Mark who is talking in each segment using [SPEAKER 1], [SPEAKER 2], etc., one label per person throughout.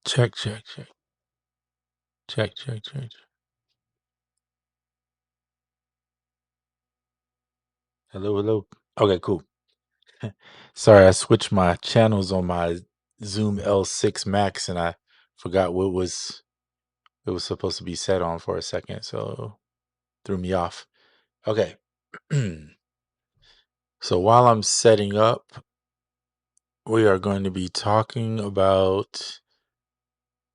[SPEAKER 1] Check, check, check. Check, check, check. Hello, hello. Okay, cool. Sorry, I switched my channels on my Zoom L6 Max and I forgot what was it was supposed to be set on for a second, so threw me off. Okay. So while I'm setting up, we are going to be talking about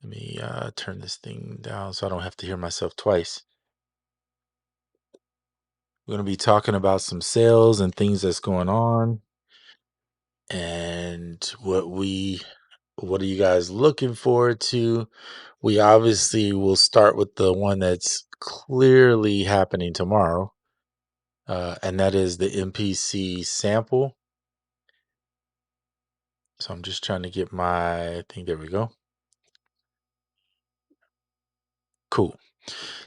[SPEAKER 1] let me turn this thing down so I don't have to hear myself twice. We're going to be talking about some sales and things that's going on and what are you guys looking forward to? We obviously will start with the one that's clearly happening tomorrow, and that is the MPC sample. So I'm just trying to get my thing. There we go. Cool.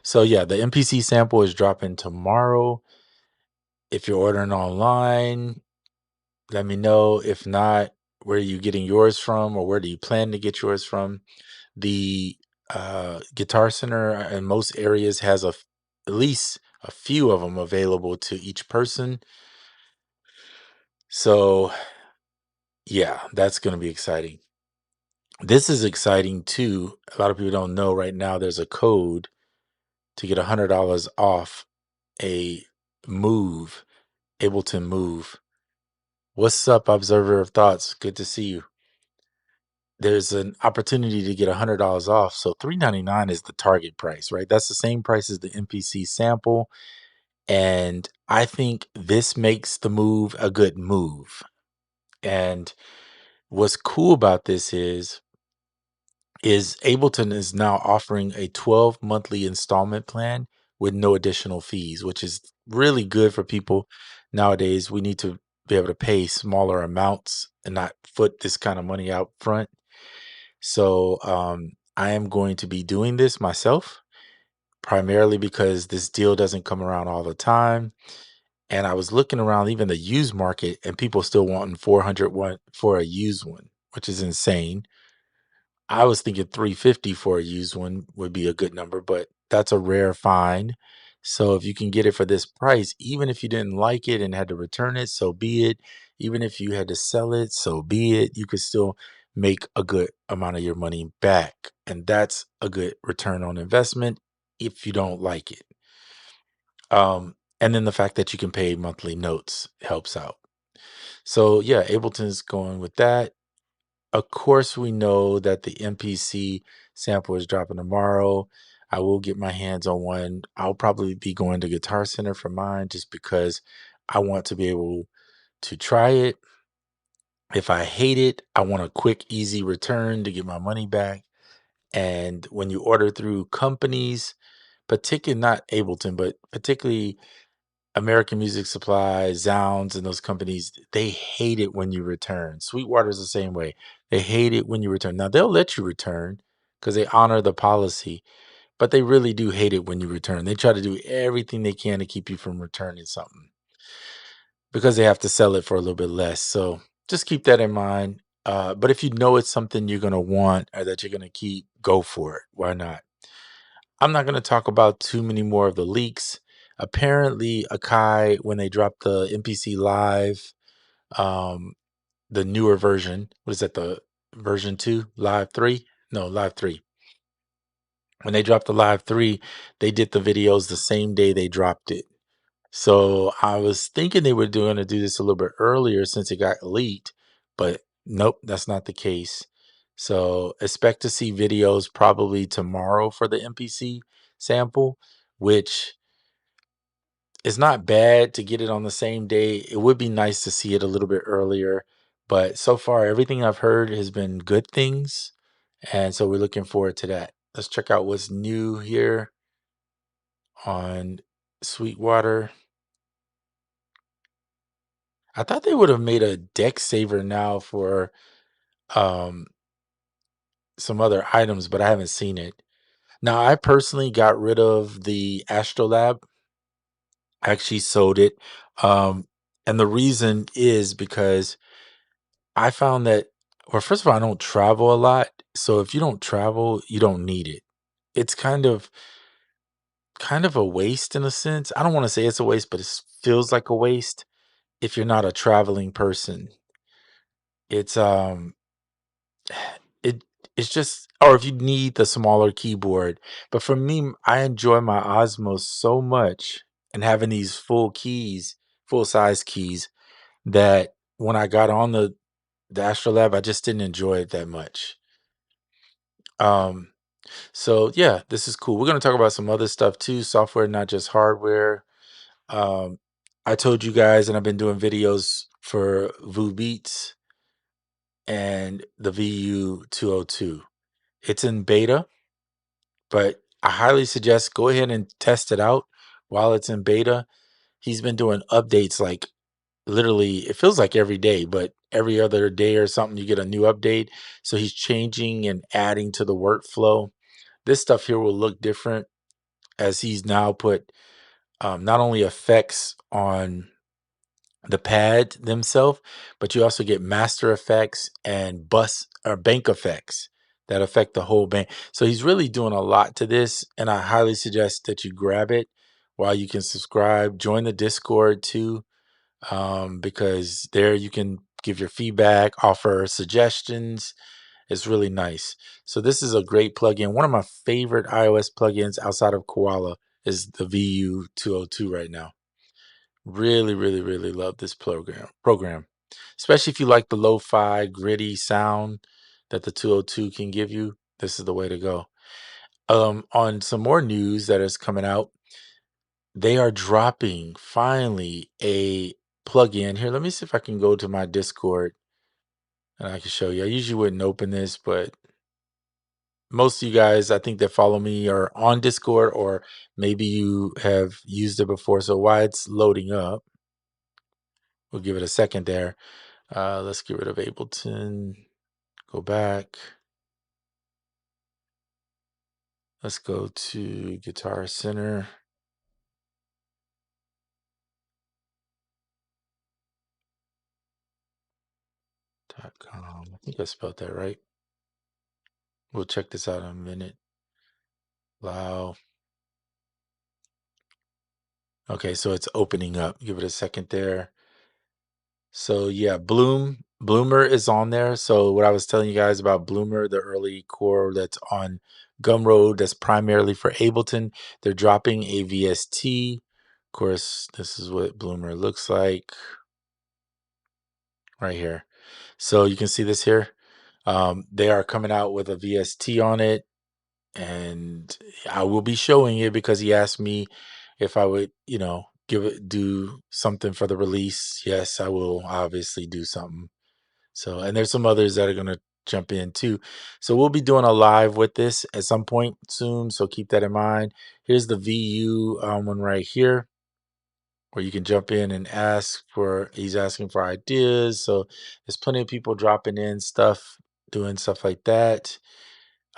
[SPEAKER 1] So yeah, the MPC sample is dropping tomorrow. If you're ordering online, let me know. If not, where are you getting yours from, or where do you plan to get yours from? The Guitar Center in most areas has at least a few of them available to each person. So yeah, that's going to be exciting. This is exciting too. A lot of people don't know right now there's a code to get $100 off a Move, Ableton Move. What's up, Observer of Thoughts? Good to see you. There's an opportunity to get $100 off. So $399 is the target price, right? That's the same price as the MPC sample. And I think this makes the Move a good move. And what's cool about this is Ableton is now offering a 12 monthly installment plan with no additional fees, which is really good for people nowadays. We need to be able to pay smaller amounts and not foot this kind of money out front. So I am going to be doing this myself, primarily because this deal doesn't come around all the time. And I was looking around even the used market and people still wanting 400 for a used one, which is insane. I was thinking 350 for a used one would be a good number, but that's a rare find. So if you can get it for this price, even if you didn't like it and had to return it, so be it. Even if you had to sell it, so be it. You could still make a good amount of your money back. And that's a good return on investment if you don't like it. And then the fact that you can pay monthly notes helps out. So yeah, Ableton's going with that. Of course, we know that the MPC sample is dropping tomorrow. I will get my hands on one. I'll probably be going to Guitar Center for mine just because I want to be able to try it. If I hate it, I want a quick, easy return to get my money back. And when you order through companies, particularly not Ableton, but particularly American Music Supply, Zounds, and those companies, they hate it when you return. Sweetwater's the same way. They hate it when you return. Now they'll let you return because they honor the policy, but they really do hate it when you return. They try to do everything they can to keep you from returning something because they have to sell it for a little bit less. So just keep that in mind. But if you know it's something you're gonna want or that you're gonna keep, go for it. Why not? I'm not going to talk about too many more of the leaks. Apparently, Akai, when they dropped the MPC Live, um, the newer version, what is that, the version 2, Live 3? No, Live 3. When they dropped the Live 3, they did the videos the same day they dropped it. So I was thinking they were going to do this a little bit earlier since it got leaked, but nope, that's not the case. So expect to see videos probably tomorrow for the MPC sample, which is not bad to get it on the same day. It would be nice to see it a little bit earlier, but so far everything I've heard has been good things, and so we're looking forward to that. Let's check out what's new here on Sweetwater. I thought they would have made a deck saver now for um some other items, but I haven't seen it. Now, I personally got rid of the Astrolab. I actually sold it. Um, and the reason is because I found that Well, first of all, I don't travel a lot, so if you don't travel, you don't need it. It's kind of a waste in a sense. I don't wanna say it's a waste, but it feels like a waste if you're not a traveling person. It's, it it's just or if you need the smaller keyboard. But for me, I enjoy my Osmos so much and having these full size keys that when I got on the Astrolab, I just didn't enjoy it that much. Um, so yeah, this is cool. We're gonna talk about some other stuff too, software, not just hardware. Um, I told you guys, and I've been doing videos for VooBeats and the VU202. It's in beta, but I highly suggest go ahead and test it out while it's in beta. He's been doing updates like literally, it feels like every day, but every other day or something, you get a new update. So he's changing and adding to the workflow. This stuff here will look different as he's now put not only effects on the pad themselves, but you also get master effects and bus or bank effects that affect the whole bank. So he's really doing a lot to this, and I highly suggest that you grab it while you can subscribe. Join the Discord too, because there you can give your feedback, offer suggestions. It's really nice. So this is a great plugin. One of my favorite iOS plugins outside of Koala is the VU202 right now. Really, really, really love this program, especially if you like the lo-fi, gritty sound that the 202 can give you. This is the way to go. On some more news that is coming out, they are dropping finally a plugin here. Let me see if I can go to my Discord and I can show you. I usually wouldn't open this, but most of you guys, I think that follow me are on Discord, or maybe you have used it before. So while it's loading up, we'll give it a second there. Let's get rid of Ableton. Go back. Let's go to Guitar Center. .com. I think I spelled that right. We'll check this out in a minute. Wow. Okay, so it's opening up. Give it a second there. So yeah, Bloomer is on there. So what I was telling you guys about Bloomer, the early core that's on Gumroad, that's primarily for Ableton. They're dropping a VST. Of course, this is what Bloomer looks like right here. So you can see this here. They are coming out with a VST on it, and I will be showing it because he asked me if I would, do something for the release. Yes, I will obviously do something. So, and there's some others that are going to jump in too. So we'll be doing a live with this at some point soon. So keep that in mind. Here's the VU one right here, where you can jump in and he's asking for ideas. So there's plenty of people dropping in stuff, doing stuff like that.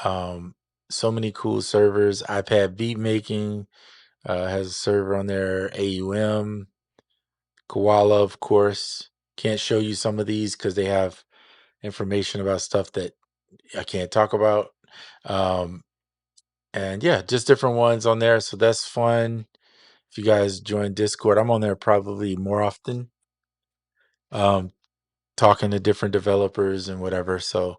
[SPEAKER 1] Um, so many cool servers. iPad beat making has a server on there. AUM, Koala, of course. Can't show you some of these because they have information about stuff that I can't talk about. Um, and yeah, just different ones on there. So that's fun. If you guys join Discord, I'm on there probably more often, um, talking to different developers and whatever. So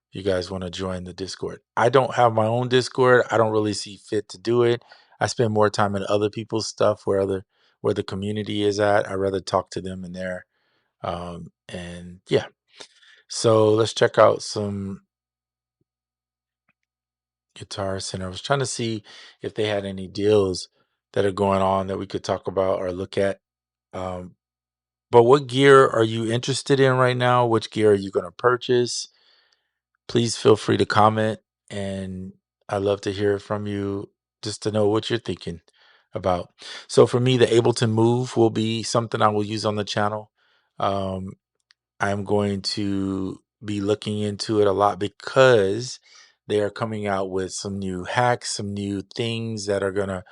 [SPEAKER 1] if you guys want to join the Discord, I don't have my own Discord. I don't really see fit to do it. I spend more time in other people's stuff where the community is at. I rather talk to them in there. And yeah, so let's check out some Guitar Center. I was trying to see if they had any deals that are going on that we could talk about or look at. Um, but what gear are you interested in right now? Which gear are you going to purchase? Please feel free to comment, and I'd love to hear from you just to know what you're thinking about. So for me, the Ableton Move will be something I will use on the channel. Um, I'm going to be looking into it a lot because they are coming out with some new hacks, some new things that are going to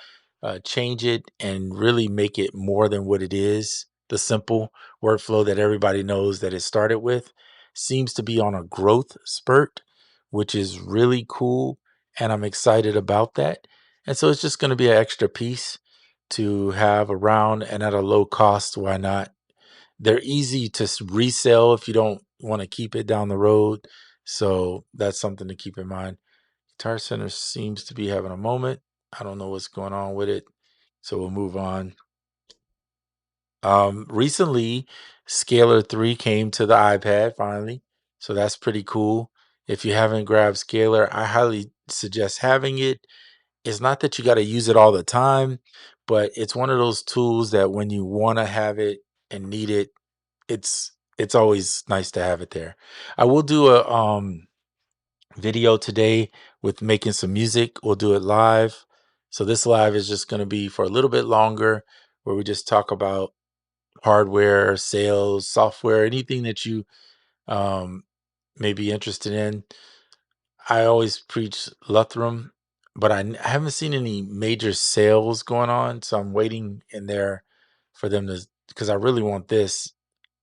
[SPEAKER 1] change it and really make it more than what it is, the simple workflow that everybody knows that it started with. seems to be on a growth spurt, which is really cool. And I'm excited about that. And so it's just going to be an extra piece to have around and at a low cost. Why not? They're easy to resell if you don't want to keep it down the road. So that's something to keep in mind. Guitar Center seems to be having a moment. I don't know what's going on with it. So we'll move on. Recently, Scalar 3 came to the iPad finally. So that's pretty cool. If you haven't grabbed Scalar, I highly suggest having it. It's not that you got to use it all the time, but it's one of those tools that when you want to have it and need it, it's always nice to have it there. I will do a video today with making some music. We'll do it live. So this live is just going to be for a little bit longer where we just talk about hardware, sales, software, anything that you um, may be interested in. I always preach Lutherum, but I haven't seen any major sales going on. So I'm waiting in there for them to, because I really want this,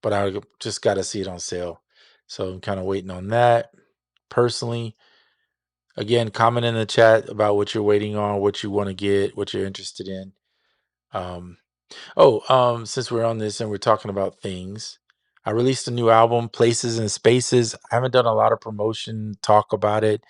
[SPEAKER 1] but I just got to see it on sale. So I'm kind of waiting on that personally. Again, comment in the chat about what you're waiting on, what you want to get, what you're interested in. Um, since we're on this and we're talking about things, I released a new album, Places and Spaces. I haven't done a lot of promotion, talk about it.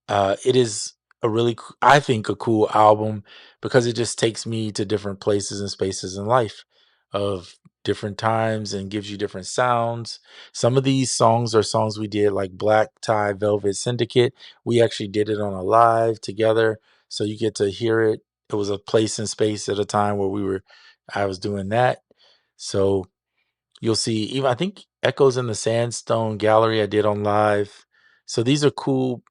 [SPEAKER 1] It is a really, I think, a cool album because it just takes me to different places and spaces in life of different times and gives you different sounds. Some of these songs are songs we did, like Black Tie Velvet Syndicate. We actually did it on a live together, so you get to hear it. It was a place and space at a time where I was doing that. So you'll see, even I think Echoes in the Sandstone Gallery I did on live. So these are cool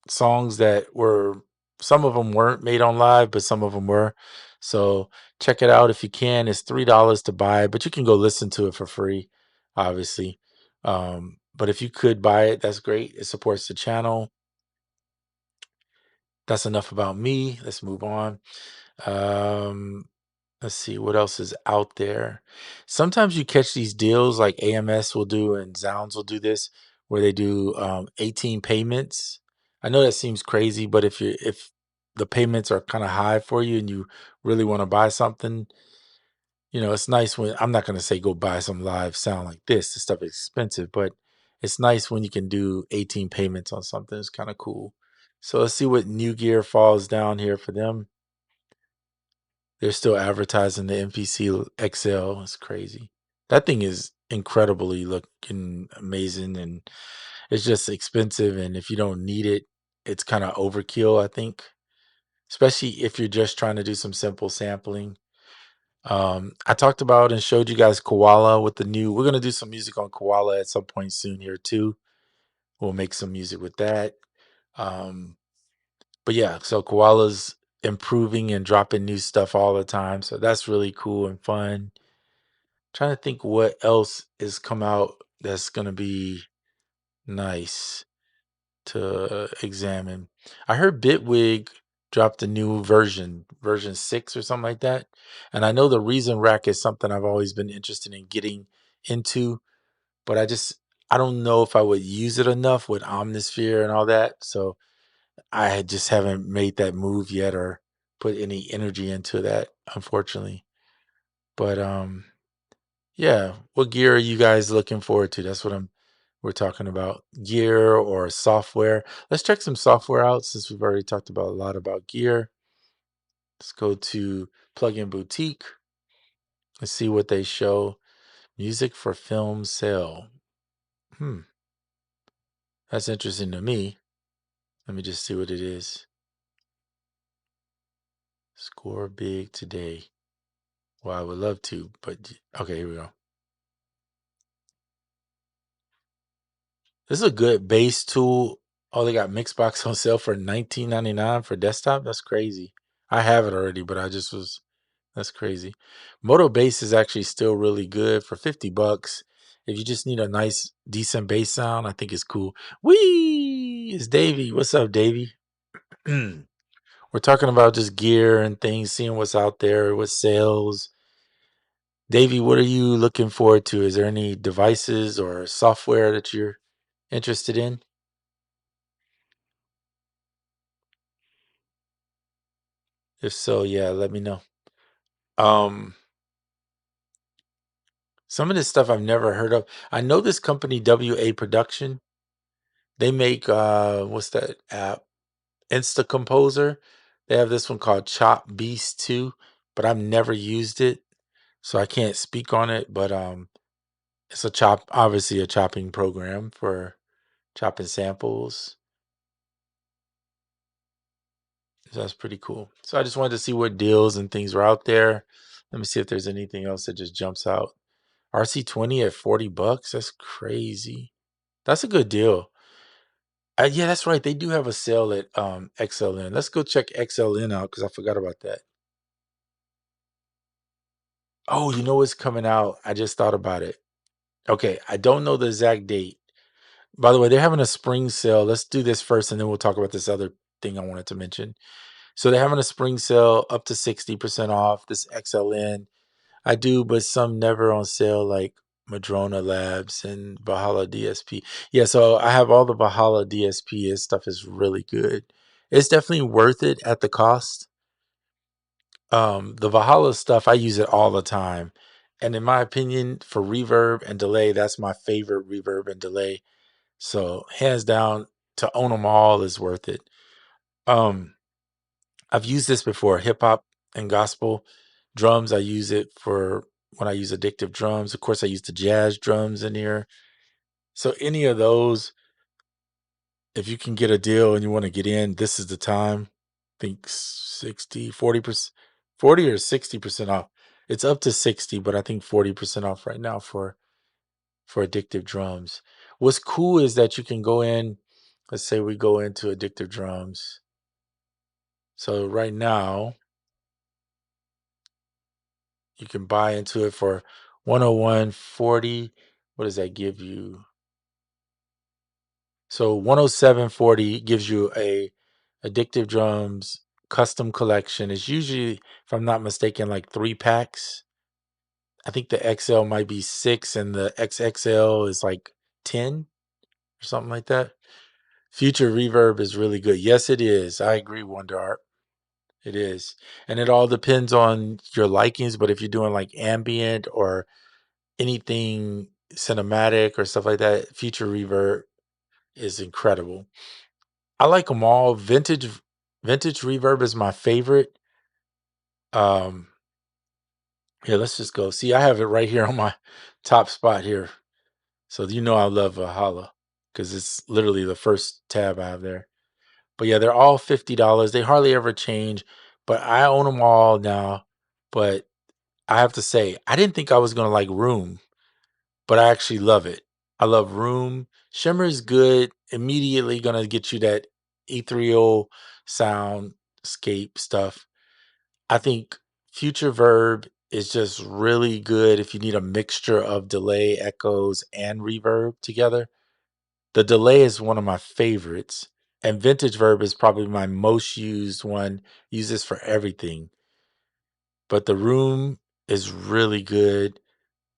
[SPEAKER 1] songs that were, some of them weren't made on live, but some of them were. So check it out if you can. It's $3 to buy, but you can go listen to it for free, obviously. But if you could buy it, that's great. It supports the channel. That's enough about me. Let's move on. Um, let's see what else is out there. Sometimes you catch these deals like AMS will do and Zounds will do this, where they do 18 payments. I know that seems crazy, but if the payments are kind of high for you and you really want to buy something, it's nice when, I'm not going to say go buy some live sound like this. This stuff is expensive, but it's nice when you can do 18 payments on something. It's kind of cool. So let's see what new gear falls down here for them. They're still advertising the MPC XL. It's crazy. That thing is incredibly looking amazing, and it's just expensive. And if you don't need it, it's kind of overkill, I think, especially if you're just trying to do some simple sampling. I talked about and showed you guys Koala with the new. We're gonna do some music on Koala at some point soon here too. We'll make some music with that. Um, but yeah, so Koala's improving and dropping new stuff all the time. So that's really cool and fun. Trying to think what else is come out that's gonna be nice to examine. I heard Bitwig dropped a new version 6 or something like that. And I know the Reason Rack is something I've always been interested in getting into, but I don't know if I would use it enough with Omnisphere and all that. So just haven't made that move yet or put any energy into that, unfortunately. But yeah, what gear are you guys looking forward to? That's what we're talking about. Gear or software. Let's check some software out since we've already talked about a lot about gear. Let's go to Plugin Boutique. Let's see what they show. Music for film sale. That's interesting to me. Let me just see what it is. Score big today. Well, I would love to, but okay, here we go. This is a good bass tool. Oh, they got Mixbox on sale for $19.99 for desktop. That's crazy. I have it already, but that's crazy. Moto Bass is actually still really good for 50 bucks. If you just need a nice, decent bass sound, I think it's cool. Whee! It's Davey. What's up, Davey? We're talking about just gear and things, seeing what's out there, what sales. Davey, what are you looking forward to? Is there any devices or software that you're interested in? If so, yeah, let me know. Um, some of this stuff I've never heard of. I know this company WA Production. They make what's that app? Insta Composer. They have this one called Chop Beast 2, but I've never used it, so I can't speak on it, but it's obviously a chopping program for chopping samples. So that's pretty cool. So I just wanted to see what deals and things were out there. Let me see if there's anything else that just jumps out. RC20 at 40 bucks. That's crazy. That's a good deal. Yeah, that's right. They do have a sale at XLN. Let's go check XLN out because I forgot about that. Oh, you know what's coming out? I just thought about it. Okay, I don't know the exact date. By the way, they're having a spring sale. Let's do this first and then we'll talk about this other thing I wanted to mention. So they're having a spring sale up to 60% off this XLN. I do, but some never on sale like Madrona Labs and Valhalla DSP. Yeah, so I have all the Valhalla DSP. This stuff is really good. It's definitely worth it at the cost. The Valhalla stuff, I use it all the time. And in my opinion, for reverb and delay, that's my favorite reverb and delay. So hands down, to own them all is worth it. Um, I've used this before, hip hop and gospel drums. I use it for when I use addictive drums. Of course, I use the jazz drums in here. So any of those, if you can get a deal and you want to get in, this is the time. I think 60, 40%, 40 or 60% off. It's up to 60, but I think 40% off right now for addictive drums. What's cool is that you can go in, let's say we go into addictive drums. So right now, you can buy into it for 101.40. What does that give you? So 107.40 gives you a addictive drums custom collection. It's usually, if I'm not mistaken, like 3 packs. I think the XL might be 6 and the XXL is like 10 or something like that. Future Reverb is really good. Yes, it is. I agree, Wonder Art. It is. And it all depends on your likings, but if you're doing like ambient or anything cinematic or stuff like that, Future Reverb is incredible. I like them all. Vintage Reverb is my favorite. Um, yeah, let's just go. See, I have it right here on my top spot here. So you know I love Valhalla because it's literally the first tab I have there. But yeah, they're all $50. They hardly ever change, but I own them all now. But I have to say, I didn't think I was gonna like Room, but I actually love it. I love Room. Shimmer is good. Immediately gonna get you that ethereal soundscape stuff. I think Future Verb is just really good if you need a mixture of delay, echoes, and reverb together. The delay is one of my favorites, and Vintage Verb is probably my most used one. Use this for everything. But the Room is really good.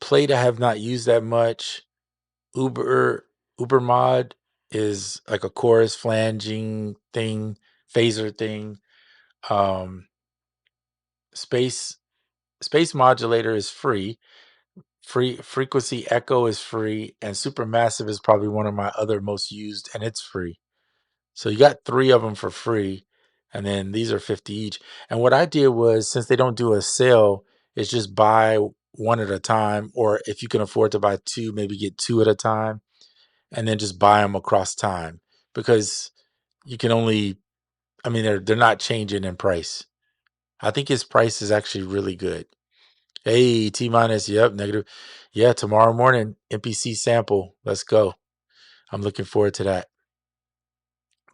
[SPEAKER 1] Plate I have not used that much. Uber Uber Mod is like a chorus flanging thing, phaser thing. Um, Space Space Modulator is free. Free Frequency Echo is free, and Supermassive is probably one of my other most used, and it's free. So you got 3 of them for free, and then these are 50 each. And what I did was, since they don't do a sale, is just buy one at a time, or if you can afford to buy 2, maybe get 2 at a time, and then just buy them across time because you can only, I mean, they're not changing in price. I think his price is actually really good. Hey, T minus, yep, negative. Yeah, tomorrow morning, MPC sample. Let's go. I'm looking forward to that.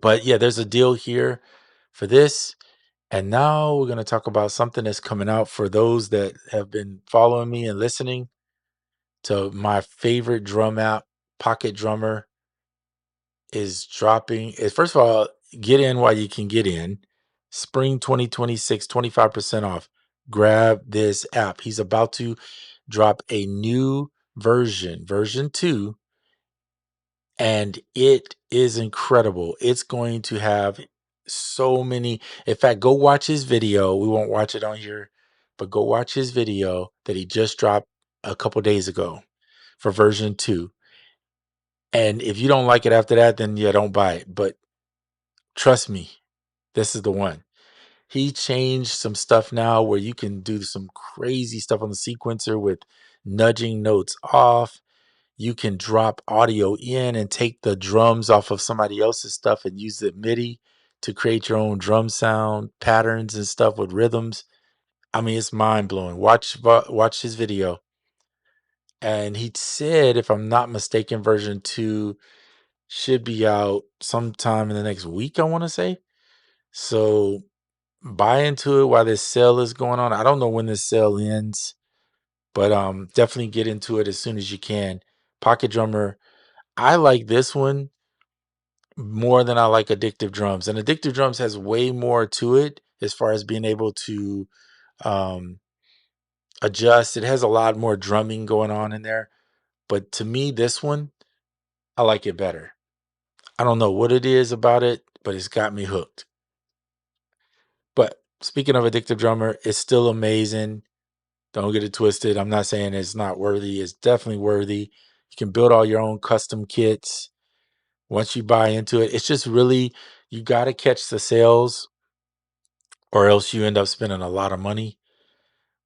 [SPEAKER 1] But yeah, there's a deal here for this. And now we're going to talk about something that's coming out for those that have been following me and listening to my favorite drum app, Pocket Drummer, is dropping. First of all, get in while you can get in. Spring 2026, 25% off. Grab this app. He's about to. drop a new version 2, and it is incredible. It's going to have so many. In fact, go watch his video. We won't watch it on here, but go watch his video that he just dropped a couple days ago for version 2. And if you don't like it after that, then yeah, don't buy it. But trust me, this is the one. He changed some stuff now where you can do some crazy stuff on the sequencer with nudging notes off. You can drop audio in and take the drums off of somebody else's stuff and use the MIDI to create your own drum sound patterns and stuff with rhythms. I mean, it's mind blowing. Watch his video. And he said, if I'm not mistaken, version 2 should be out sometime in the next week, I want to say. So buy into it while this sale is going on. I don't know when this sale ends, but definitely get into it as soon as you can. Pocket Drummer, I like this one more than I like Addictive Drums. And Addictive Drums has way more to it as far as being able to um, adjust. It has a lot more drumming going on in there. But to me, this one, I like it better. I don't know what it is about it, but it's got me hooked. But speaking of Addictive Drummer, it's still amazing. Don't get it twisted. I'm not saying it's not worthy. It's definitely worthy. You can build all your own custom kits once you buy into it. It's just really, you got to catch the sales or else you end up spending a lot of money.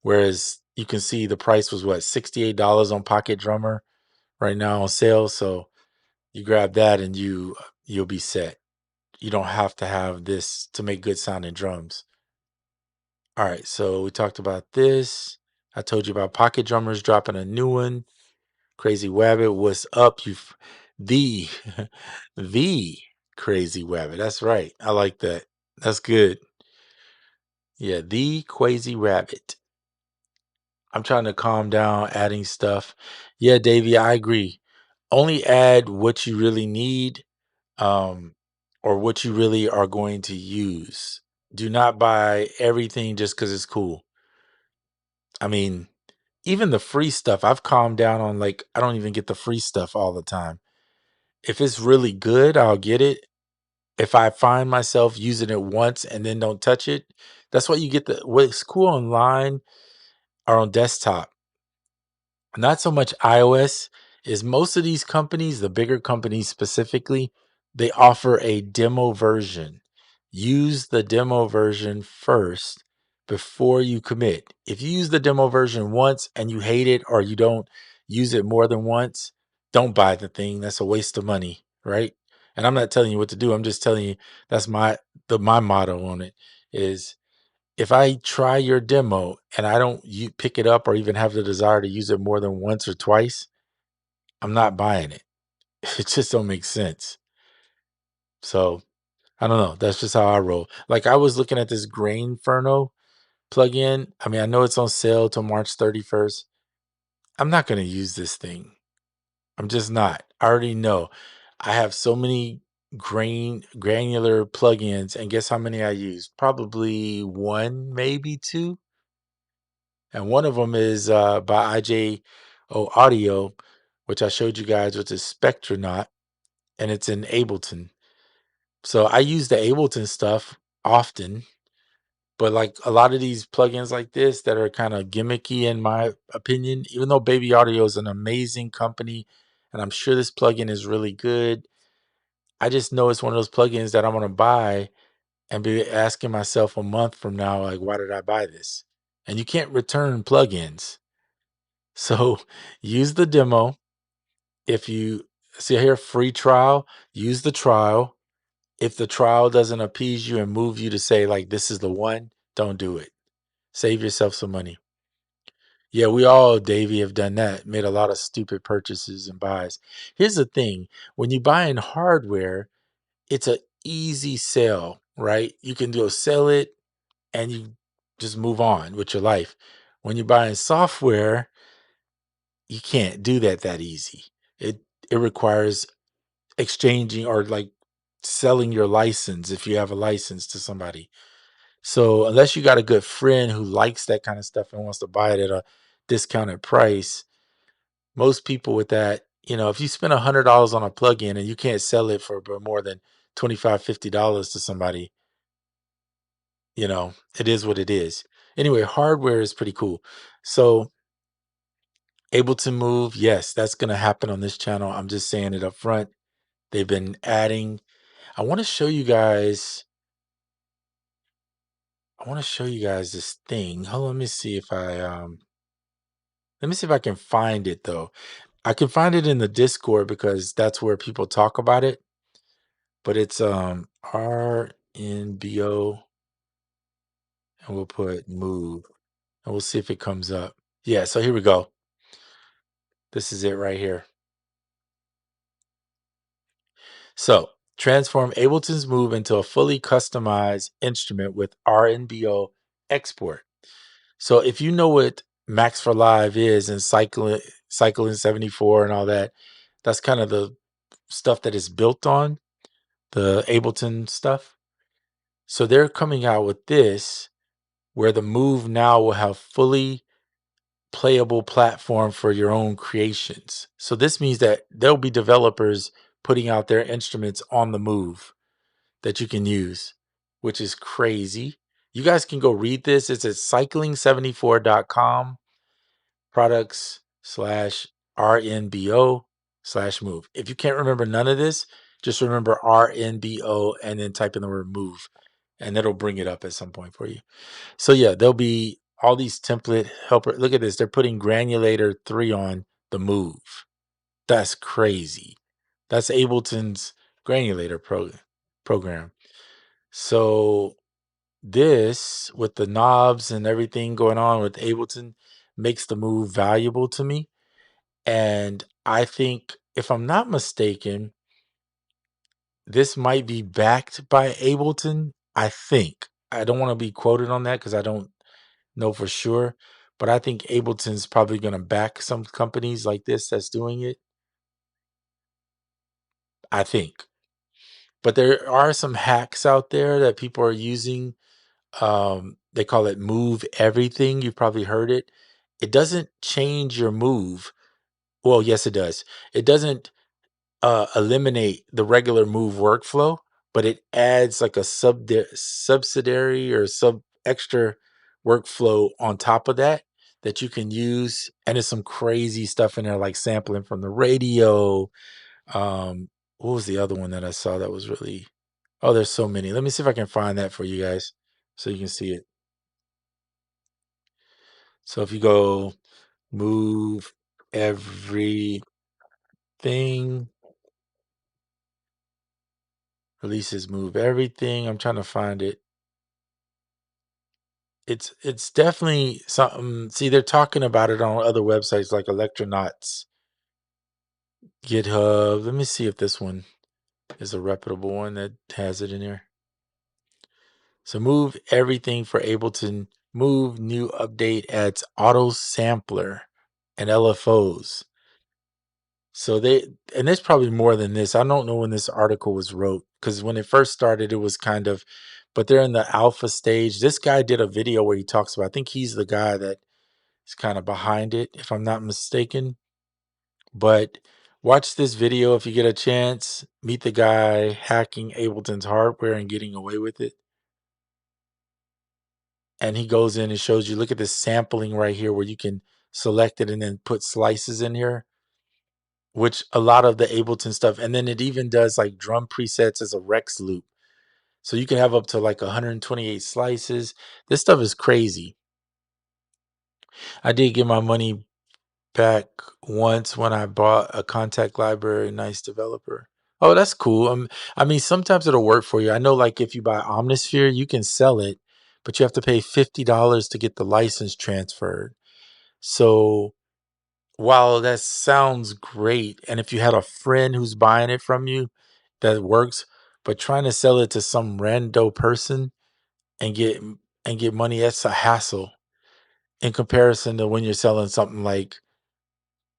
[SPEAKER 1] Whereas you can see the price was what, $68 on Pocket Drummer right now on sale. So you grab that and you'll be set. You don't have to have this to make good sounding drums. All right, so we talked about this. I told you about Pocket Drummers dropping a new one. Crazy Wabbit, what's up? The the Crazy Wabbit. That's right. I like that. That's good. Yeah, the Crazy Rabbit. I'm trying to calm down, adding stuff. Yeah, Davey, I agree. Only add what you really need, um, or what you really are going to use. Do not buy everything just because it's cool. I mean, even the free stuff, I've calmed down on. Like, I don't even get the free stuff all the time. If it's really good, I'll get it. If I find myself using it once and then don't touch it, that's why you get what's cool online or on desktop. Not so much iOS, is most of these companies, the bigger companies specifically, they offer a demo version. Use the demo version first before you commit. If you use the demo version once and you hate it or you don't use it more than once, don't buy the thing. That's a waste of money, right? And I'm not telling you what to do. I'm just telling you that's my motto on it is, if I try your demo and I don't you pick it up or even have the desire to use it more than once or twice, I'm not buying it. It just don't make sense. So I don't know. That's just how I roll. Like, I was looking at this Grainferno plugin. I mean, I know it's on sale till March 31st. I'm not going to use this thing. I'm just not. I already know. I have so many granular plugins, and guess how many I use? Probably one, maybe two. And one of them is by IJO Audio, which I showed you guys, which is Spectronaut, and it's in Ableton. So I use the Ableton stuff often, but like a lot of these plugins like this that are kind of gimmicky, in my opinion, even though Baby Audio is an amazing company, and I'm sure this plugin is really good, I just know it's one of those plugins that I'm gonna buy and be asking myself a month from now, like, why did I buy this? And you can't return plugins. So use the demo. If you see here, free trial, use the trial. If the trial doesn't appease you and move you to say, like, this is the one, don't do it. Save yourself some money. Yeah, we all, Davey, have done that, made a lot of stupid purchases and buys. Here's the thing, when you buy in hardware, it's a easy sell, right? You can go sell it and you just move on with your life. When you're buying software, you can't do that easy. It requires exchanging or like selling your license if you have a license to somebody. So unless you got a good friend who likes that kind of stuff and wants to buy it at a discounted price, most people with that, if you spend $100 on a plugin and you can't sell it for more than 25, $50 to somebody, it is what it is. Anyway, hardware is pretty cool. So Ableton Move, yes, that's going to happen on this channel. I'm just saying it up front. They've been adding. I want to show you guys. I want to show you guys this thing. Hold on, let me see if I can find it though. I can find it in the Discord because that's where people talk about it. But it's RNBO, and we'll put move and we'll see if it comes up. Yeah, so here we go. This is it right here. So transform Ableton's Move into a fully customized instrument with RNBO export. So if you know what Max for Live is and Cycling 74 and all that, that's kind of the stuff that is built on the Ableton stuff. So they're coming out with this where the Move now will have fully playable platform for your own creations. So this means that there'll be developers putting out their instruments on the Move that you can use, which is crazy. You guys can go read this. It's at cycling74.com products slash RNBO slash move. If you can't remember none of this, just remember RNBO and then type in the word move and it'll bring it up at some point for you. So yeah, there'll be all these template helper. Look at this. They're putting Granulator 3 on the move. That's crazy. That's Ableton's Granulator program. So this, with the knobs and everything going on with Ableton, makes the move valuable to me. And I think, if I'm not mistaken, this might be backed by Ableton. I think. I don't want to be quoted on that because I don't know for sure. But I think Ableton's probably going to back some companies like this that's doing it. I think. But there are some hacks out there that people are using. They call it Move Everything. You've probably heard it. It doesn't change your move. Well, yes, it does. It doesn't eliminate the regular move workflow, but it adds like a subsidiary or sub extra workflow on top of that that you can use. And there's some crazy stuff in there, like sampling from the radio. What was the other one that I saw that was really? Oh, there's so many. Let me see if I can find that for you guys so you can see it. So if you go move everything, releases move everything. I'm trying to find it. It's definitely something. See, they're talking about it on other websites like Electronauts, GitHub. Let me see if this one is a reputable one that has it in there. So move everything for Ableton. Move new update adds auto sampler and LFOs. So and there's probably more than this. I don't know when this article was wrote because when it first started, it was kind of, but they're in the alpha stage. This guy did a video where he talks about, I think he's the guy that is kind of behind it, if I'm not mistaken. But watch this video if you get a chance. Meet the guy hacking Ableton's hardware and getting away with it. And he goes in and shows you, look at this sampling right here where you can select it and then put slices in here, which a lot of the Ableton stuff, and then it even does like drum presets as a Rex loop. So you can have up to like 128 slices. This stuff is crazy. I did get my money back once when I bought a Contact Library Nice Developer. Oh, that's cool. I mean, sometimes it'll work for you. I know, like if you buy Omnisphere, you can sell it, but you have to pay $50 to get the license transferred. So while that sounds great, and if you had a friend who's buying it from you, that works. But trying to sell it to some rando person and get money, that's a hassle in comparison to when you're selling something like,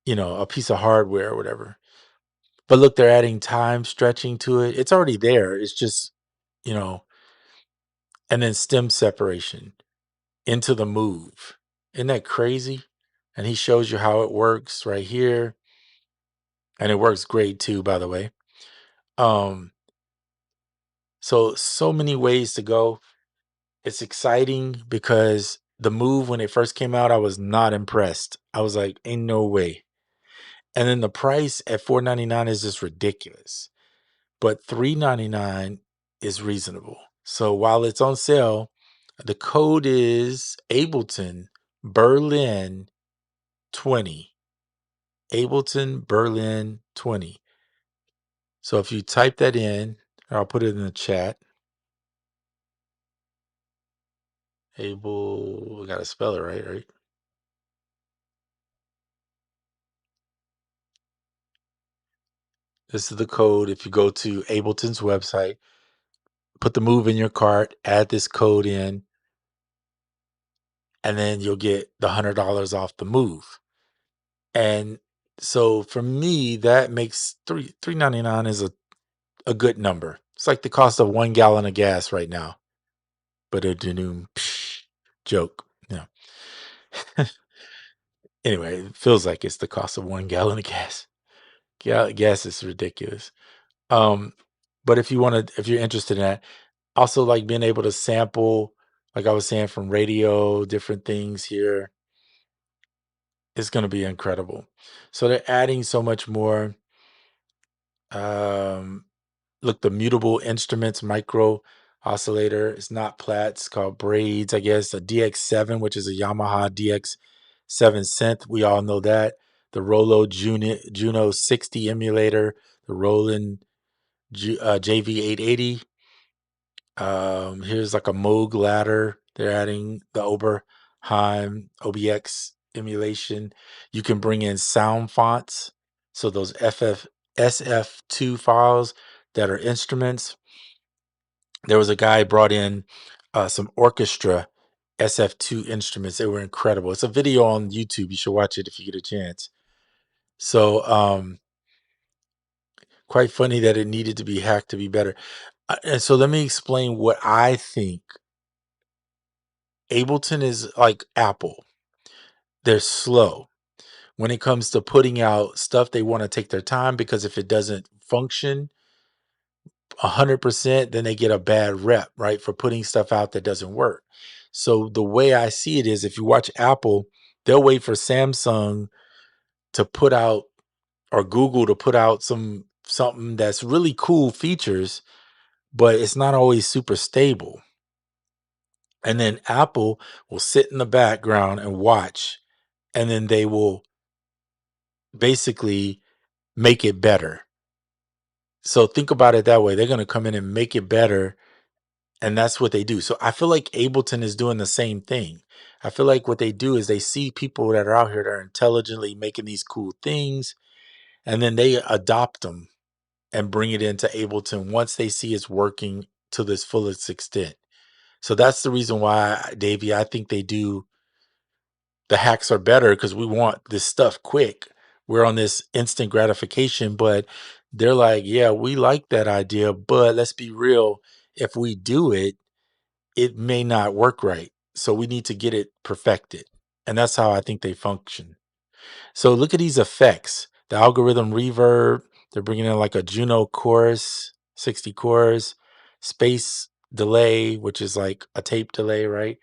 [SPEAKER 1] a piece of hardware or whatever. But look, they're adding time stretching to it. It's already there. It's just, you know, and then stem separation into the move. Isn't that crazy? and he shows you how it works right here, and it works great too, by the way. Um, so many ways to go. It's exciting because the Move, when it first came out, I was not impressed. I was like, ain't no way. And then the price at $499 is just ridiculous. But $399 is reasonable. So while it's on sale, the code is Ableton Berlin 20. Ableton Berlin 20. So if you type that in, I'll put it in the chat. I gotta spell it right? This is the code. If you go to Ableton's website, put the Move in your cart, add this code in, and then you'll get the $100 off the Move. And so for me, that makes $399 is a good number. It's like the cost of 1 gallon of gas right now. But a joke. Yeah. Anyway, it feels like it's the cost of 1 gallon of gas. Gas is ridiculous. Um, but if you're interested in that, also like being able to sample, like I was saying, from radio, different things here, is going to be incredible. So they're adding so much more. Um, Look, the mutable instruments micro oscillator. It's not Platts, called Braids, I guess. A DX7, which is a Yamaha DX7 synth. We all know that. The Rolo Juno 60 emulator, the Roland JV880. Here's like a Moog ladder. They're adding the Oberheim OBX emulation. You can bring in sound fonts. So those SF2 files that are instruments. There was a guy brought in some orchestra SF2 instruments. They were incredible. It's a video on YouTube. You should watch it if you get a chance. So quite funny that it needed to be hacked to be better. And so let me explain what I think. Ableton is like Apple. They're slow. When it comes to putting out stuff, they want to take their time because if it doesn't function 100%, then they get a bad rep, right, for putting stuff out that doesn't work. So the way I see it is if you watch Apple, they'll wait for Samsung to put out or Google to put out something that's really cool features, but it's not always super stable. And then Apple will sit in the background and watch, and then they will basically make it better. So think about it that way. They're going to come in and make it better, and that's what they do. So I feel like Ableton is doing the same thing. I feel like what they do is they see people that are out here that are intelligently making these cool things, and then they adopt them and bring it into Ableton once they see it's working to this fullest extent. So that's the reason why, Davey, I think they do the hacks are better because we want this stuff quick. We're on this instant gratification, but they're like, yeah, we like that idea, but let's be real. If we do it, it may not work right. So we need to get it perfected. And that's how I think they function. So look at these effects. The algorithm reverb, they're bringing in like a Juno chorus, 60 chorus, space delay, which is like a tape delay, right?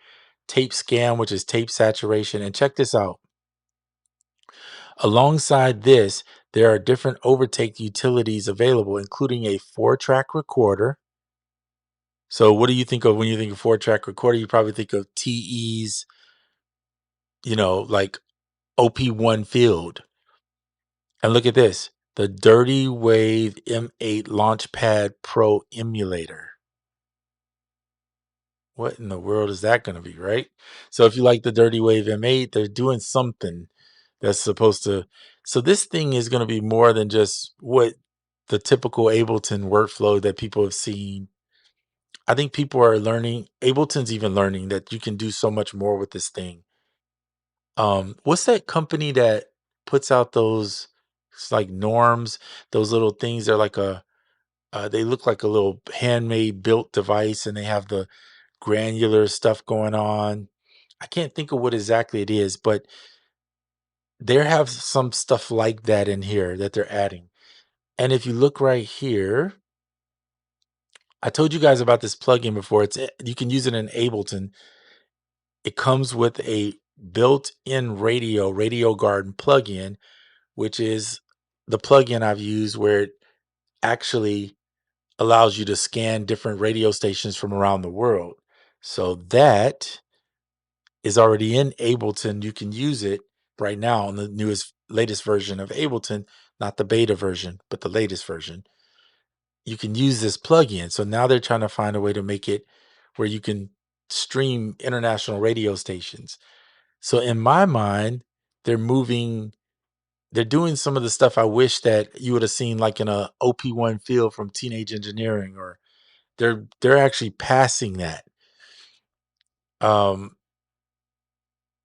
[SPEAKER 1] Tape scan, which is tape saturation. And check this out. Alongside this, there are different overtake utilities available, including a 4-track recorder. So what do you think of when you think of 4-track recorder? You probably think of TE's, like OP1 Field. And look at this, the Dirty Wave M8 Launchpad Pro emulator. What in the world is that going to be, right? So if you like the Dirty Wave M8, they're doing something that's supposed to. So this thing is going to be more than just what the typical Ableton workflow that people have seen. I think people are learning. Ableton's even learning that you can do so much more with this thing. What's that company that puts out those? It's like norms. Those little things. They're like they look like a little handmade built device, and they have the granular stuff going on. I can't think of what exactly it is, but They have some stuff like that in here that they're adding. And if you look right here, I told you guys about this plugin before. You can use it in Ableton. It comes with a built-in Radio Garden plugin, which is the plugin I've used where it actually allows you to scan different radio stations from around the world. So that is already in Ableton. You can use it right now on the latest version of Ableton, not the beta version, but the latest version. You can use this plugin. So now they're trying to find a way to make it where you can stream international radio stations. So in my mind, they're moving, they're doing some of the stuff I wish that you would have seen like in a OP1 field from Teenage Engineering, or they're actually passing that. Um,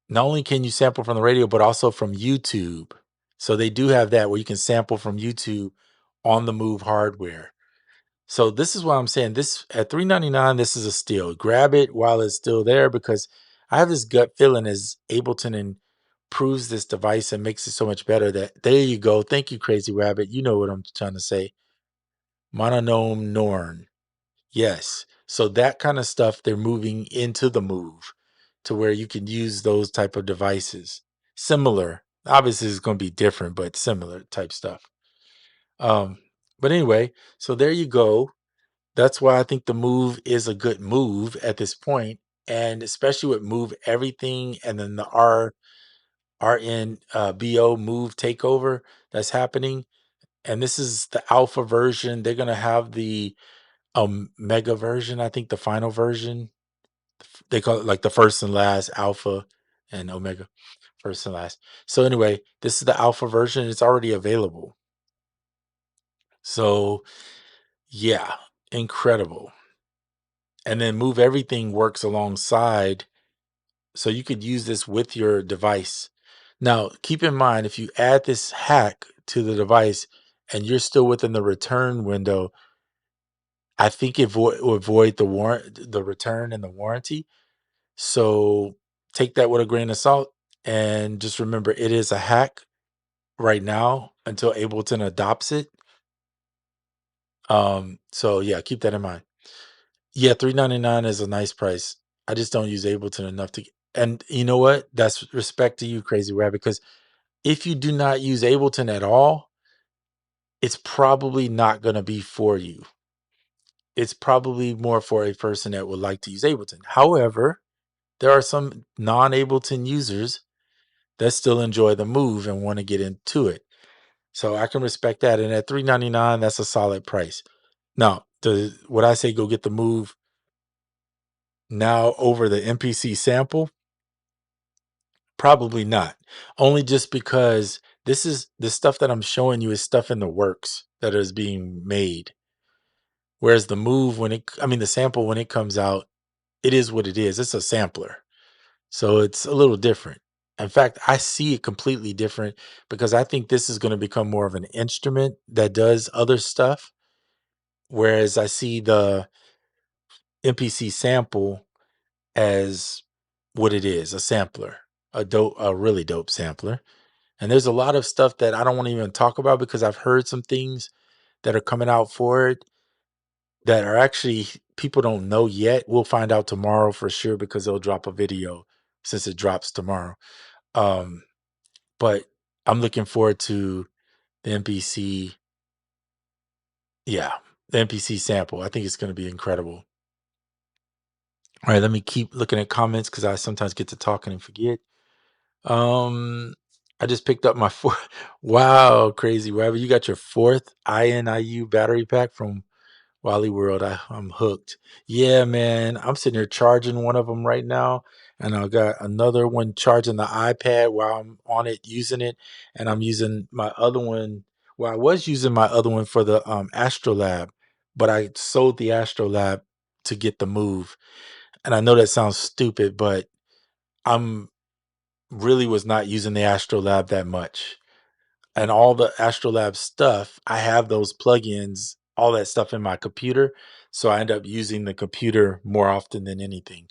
[SPEAKER 1] Not only can you sample from the radio, but also from YouTube. So they do have that where you can sample from YouTube on the Move hardware. So this is what I'm saying. This at $399, this is a steal. Grab it while it's still there, because I have this gut feeling as Ableton improves this device and makes it so much better that there you go. Thank you, Crazy Rabbit. You know what I'm trying to say. Mononome Norn. Yes. So that kind of stuff, they're moving into the Move to where you can use those type of devices. Similar. Obviously, it's going to be different, but similar type stuff. Um, but anyway, so there you go. That's why I think the Move is a good move at this point, and especially with Move Everything and then the RNBO Move takeover that's happening. And this is the alpha version. They're gonna have the mega version, I think the final version. They call it like the first and last alpha and omega, first and last. So anyway, this is the alpha version. It's already available. So yeah, incredible. And then Move Everything works alongside, so you could use this with your device. Now, keep in mind, if you add this hack to the device and you're still within the return window, I think it will avoid the return and the warranty. So take that with a grain of salt, and just remember it is a hack right now until Ableton adopts it. So yeah, keep that in mind. Yeah, $399 is a nice price. I just don't use Ableton enough to, and you know what? That's respect to you, Crazy Rabbit, because if you do not use Ableton at all, it's probably not going to be for you. It's probably more for a person that would like to use Ableton. However, there are some non-Ableton users that still enjoy the Move and want to get into it. So I can respect that. And at $399, that's a solid price. Now, would I say go get the Move now over the MPC sample? Probably not. Only just because this is the stuff that I'm showing you is stuff in the works that is being made. Whereas the Move, the sample, when it comes out, it is what it is. It's a sampler. So it's a little different. In fact, I see it completely different because I think this is going to become more of an instrument that does other stuff. Whereas I see the MPC sample as what it is, a sampler, a really dope sampler. And there's a lot of stuff that I don't want to even talk about because I've heard some things that are coming out for it that are actually people don't know yet. We'll find out tomorrow for sure because they'll drop a video since it drops tomorrow. Um, but I'm looking forward to the MPC. Yeah, the MPC sample. I think it's going to be incredible. All right, let me keep looking at comments because I sometimes get to talking and forget. Um, I just picked up my fourth. Wow, Crazy Rabbit, you got your fourth INIU battery pack from Wally World. I'm hooked. Yeah, man. I'm sitting here charging one of them right now. And I got another one charging the iPad while I'm on it using it. And I'm using my other one. Well, I was using my other one for the Astrolab, but I sold the Astrolab to get the Move. And I know that sounds stupid, but I'm really was not using the Astrolab that much. And all the Astrolab stuff, I have those plugins, all that stuff in my computer. So I end up using the computer more often than anything.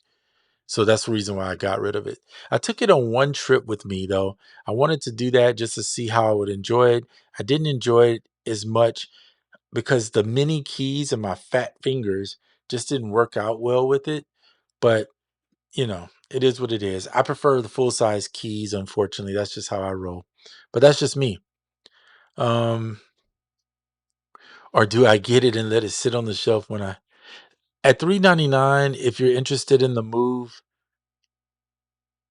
[SPEAKER 1] So that's the reason why I got rid of it. I took it on one trip with me though. I wanted to do that just to see how I would enjoy it. I didn't enjoy it as much because the mini keys and my fat fingers just didn't work out well with it. But it is what it is. I prefer the full size keys, unfortunately. That's just how I roll. But that's just me. Um, or do I get it and let it sit on the shelf when I at $3.99, if you're interested in the move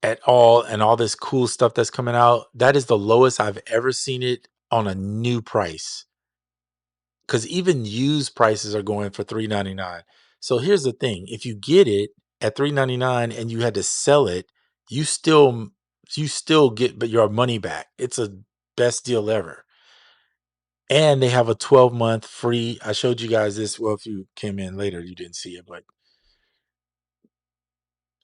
[SPEAKER 1] at all and all this cool stuff that's coming out, that is the lowest I've ever seen it on a new price. Because even used prices are going for $3.99. So here's the thing: if you get it at $3.99 and you had to sell it, you still you still get but your money back. It's a best deal ever. And they have a 12-month free. I showed you guys this. Well, if you came in later, you didn't see it, but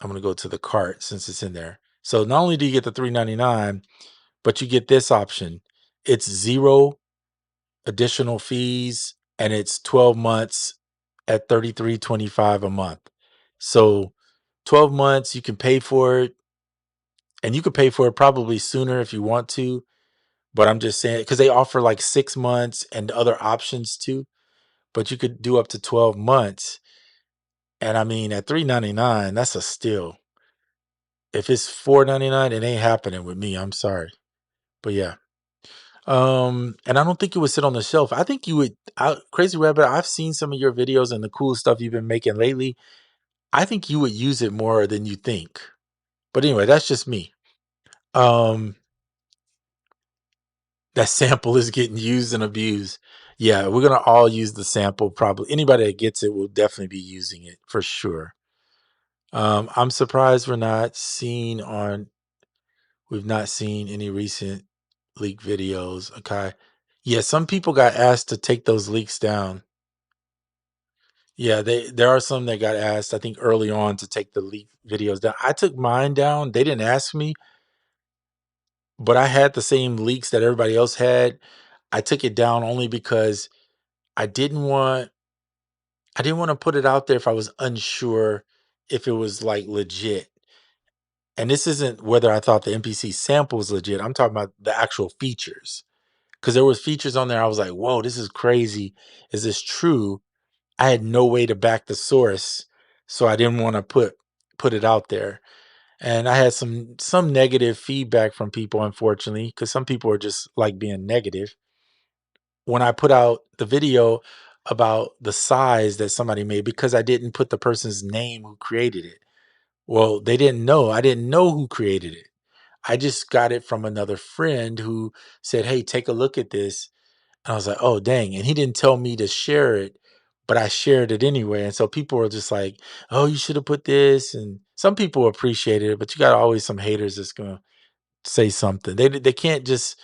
[SPEAKER 1] I'm gonna go to the cart since it's in there. So not only do you get the $3.99, but you get this option. It's zero additional fees and it's 12 months at 33.25 a month. So 12 months you can pay for it, and you could pay for it probably sooner if you want to, but I'm just saying cuz they offer like 6 months and other options too, but you could do up to 12 months. And I mean at 3.99, that's a steal. If it's 4.99, it ain't happening with me. I'm sorry. But yeah. And I don't think it would sit on the shelf. I think you would. Crazy Rabbit, I've seen some of your videos and the cool stuff you've been making lately. I think you would use it more than you think. But anyway, that's just me. Um, that sample is getting used and abused. Yeah, we're gonna all use the sample. Probably anybody that gets it will definitely be using it for sure. I'm surprised we've not seen any recent leak videos. Okay, yeah, some people got asked to take those leaks down. Yeah, there are some that got asked, I think, early on to take the leak videos down. I took mine down. They didn't ask me, but I had the same leaks that everybody else had. I took it down only because I didn't want I didn't want to put it out there if I was unsure if it was like legit. And this isn't whether I thought the MPC sample was legit. I'm talking about the actual features. Because there was features on there I was like, whoa, this is crazy. Is this true? I had no way to back the source, so I didn't want to put it out there. And I had some negative feedback from people, unfortunately, because some people are just like being negative. When I put out the video about the size that somebody made, because I didn't put the person's name who created it. Well, they didn't know. I didn't know who created it. I just got it from another friend who said, "Hey, take a look at this." And I was like, "Oh, dang." And he didn't tell me to share it, but I shared it anyway. And so people were just like, "Oh, you should have put this." And some people appreciated it, but you got always some haters that's going to say something. They can't just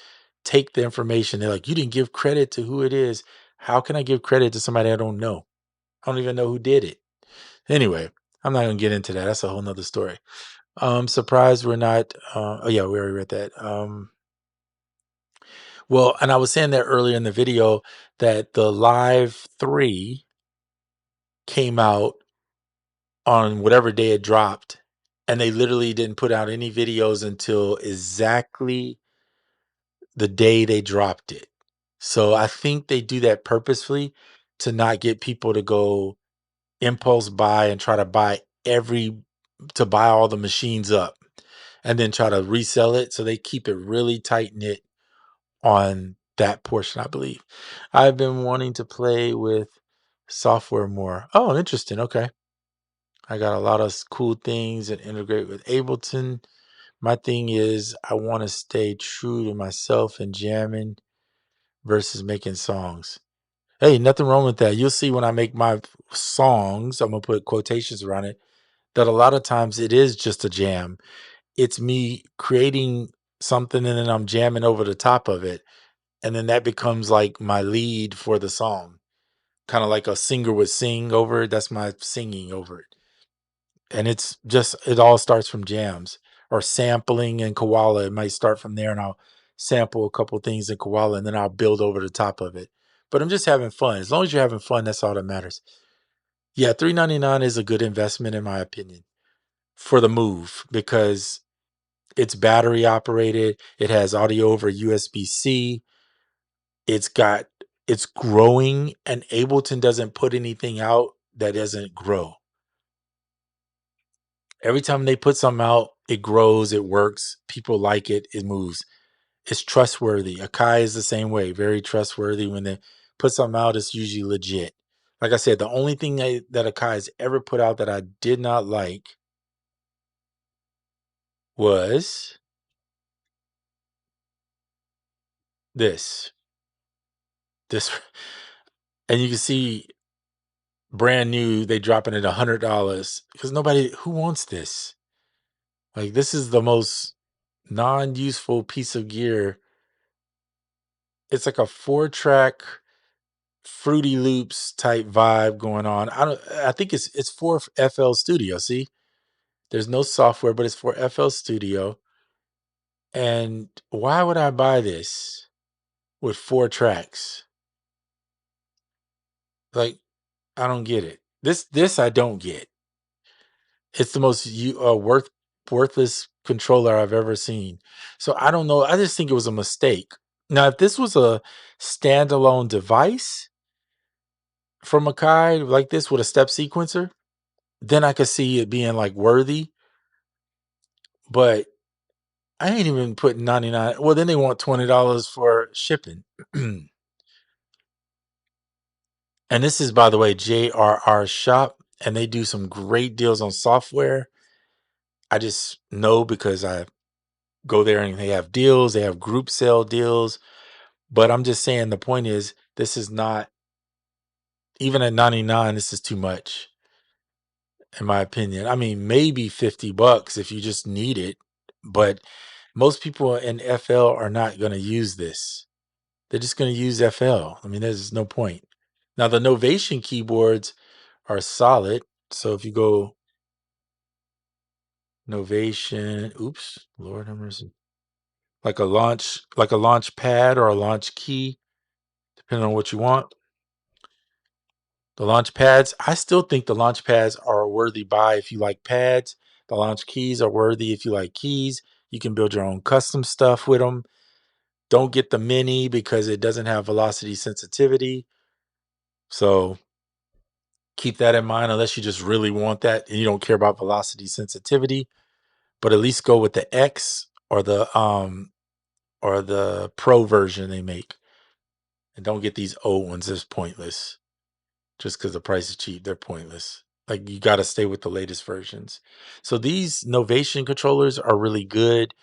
[SPEAKER 1] take the information. They're like, "You didn't give credit to who it is." How can I give credit to somebody I don't know? I don't even know who did it. Anyway, I'm not going to get into that. That's a whole nother story. Surprised we're not, oh yeah, we already read that. Well, and I was saying that earlier in the video that the Live 3 came out on whatever day it dropped, and they literally didn't put out any videos until exactly the day they dropped it. So I think they do that purposefully to not get people to go impulse buy and try to buy all the machines up and then try to resell it. So they keep it really tight knit on that portion, I believe. I've been wanting to play with software more. Oh, interesting. Okay. I got a lot of cool things that integrate with Ableton. My thing is, I want to stay true to myself and jamming versus making songs. Hey, nothing wrong with that. You'll see when I make my songs, I'm going to put quotations around it, that a lot of times it is just a jam. It's me creating something and then I'm jamming over the top of it. And then that becomes like my lead for the song, kind of like a singer would sing over it. That's my singing over it. And it all starts from jams or sampling in Koala. It might start from there and I'll sample a couple things in Koala and then I'll build over the top of it. But I'm just having fun. As long as you're having fun, that's all that matters. Yeah, $3.99 is a good investment in my opinion. for the Move because it's battery operated. It has audio over USB-C. It's got it's growing, and Ableton doesn't put anything out that doesn't grow. Every time they put something out, it grows, it works, people like it, it moves. It's trustworthy. Akai is the same way, very trustworthy. When they put something out, it's usually legit. Like I said, the only thing that Akai has ever put out that I did not like was this. This, and you can see brand new, they dropping it $100 because nobody who wants this. Like this is the most non-useful piece of gear. It's like a 4-track Fruity Loops type vibe going on. I think it's for FL Studio. See, there's no software, but it's for FL Studio. And why would I buy this with 4 tracks? Like, I don't get it. This I don't get. It's the most worthless controller I've ever seen. So I don't know. I just think it was a mistake. Now, if this was a standalone device from Akai like this with a step sequencer, then I could see it being like worthy. But I ain't even putting 99. Well, then they want $20 for shipping. And this is, by the way, JRR Shop, and they do some great deals on software. I just know because I go there and they have deals, they have group sale deals. But I'm just saying the point is, this is not, even at 99, this is too much, in my opinion. I mean, maybe $50 if you just need it, but most people in FL are not going to use this. They're just going to use FL. I mean, there's no point. Now, the Novation keyboards are solid. So if you go Novation, oops, Lord have mercy, like a launch pad or a launch key, depending on what you want. The launch pads, I still think the launch pads are a worthy buy if you like pads. The launch keys are worthy if you like keys. You can build your own custom stuff with them. Don't get the mini because it doesn't have velocity sensitivity. So keep that in mind unless you just really want that and you don't care about velocity sensitivity. But at least go with the X or the Pro version they make. And don't get these old ones. It's pointless. Just because the price is cheap, they're pointless. Like you got to stay with the latest versions. So these Novation controllers are really good.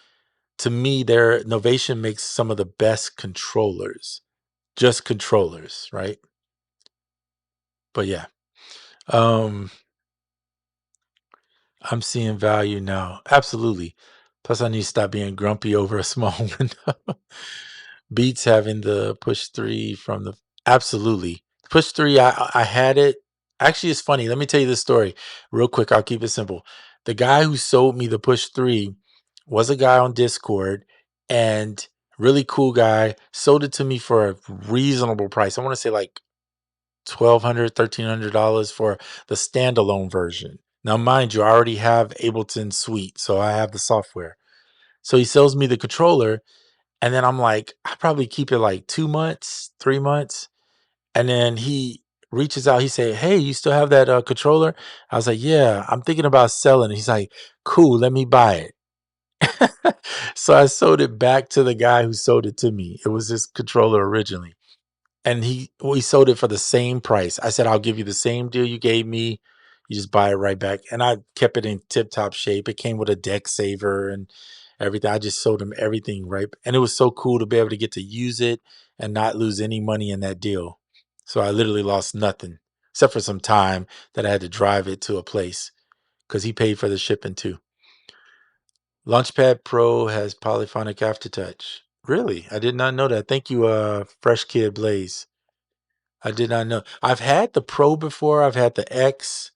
[SPEAKER 1] To me, their Novation makes some of the best controllers. Just controllers, right? But yeah. Um I'm seeing value now. Absolutely. Plus I need to stop being grumpy over a small window. Beats having the push 3 from the absolutely. Push 3, I had it. Actually, it's funny. Let me tell you this story real quick. I'll keep it simple. The guy who sold me the push 3 was a guy on Discord, and really cool guy, sold it to me for a reasonable price. I want to say like $1,200, $1,300 for the standalone version. Now, mind you, I already have Ableton Suite, so I have the software. So he sells me the controller, and then I'm like, I probably keep it like 2 months, 3 months. And then he reaches out. He said, "Hey, you still have that controller?" I was like, "Yeah, I'm thinking about selling." He's like, "Cool, let me buy it." So I sold it back to the guy who sold it to me. It was his controller originally, and we sold it for the same price. I said, "I'll give you the same deal you gave me. You just buy it right back." And I kept it in tip top shape. It came with a deck saver and everything. I just sold him everything right, and it was so cool to be able to get to use it and not lose any money in that deal. So I literally lost nothing except for some time that I had to drive it to a place because he paid for the shipping too. Launchpad Pro has polyphonic aftertouch. Really? I did not know that. Thank you, Fresh Kid Blaze. I did not know. I've had the Pro before. I've had the X,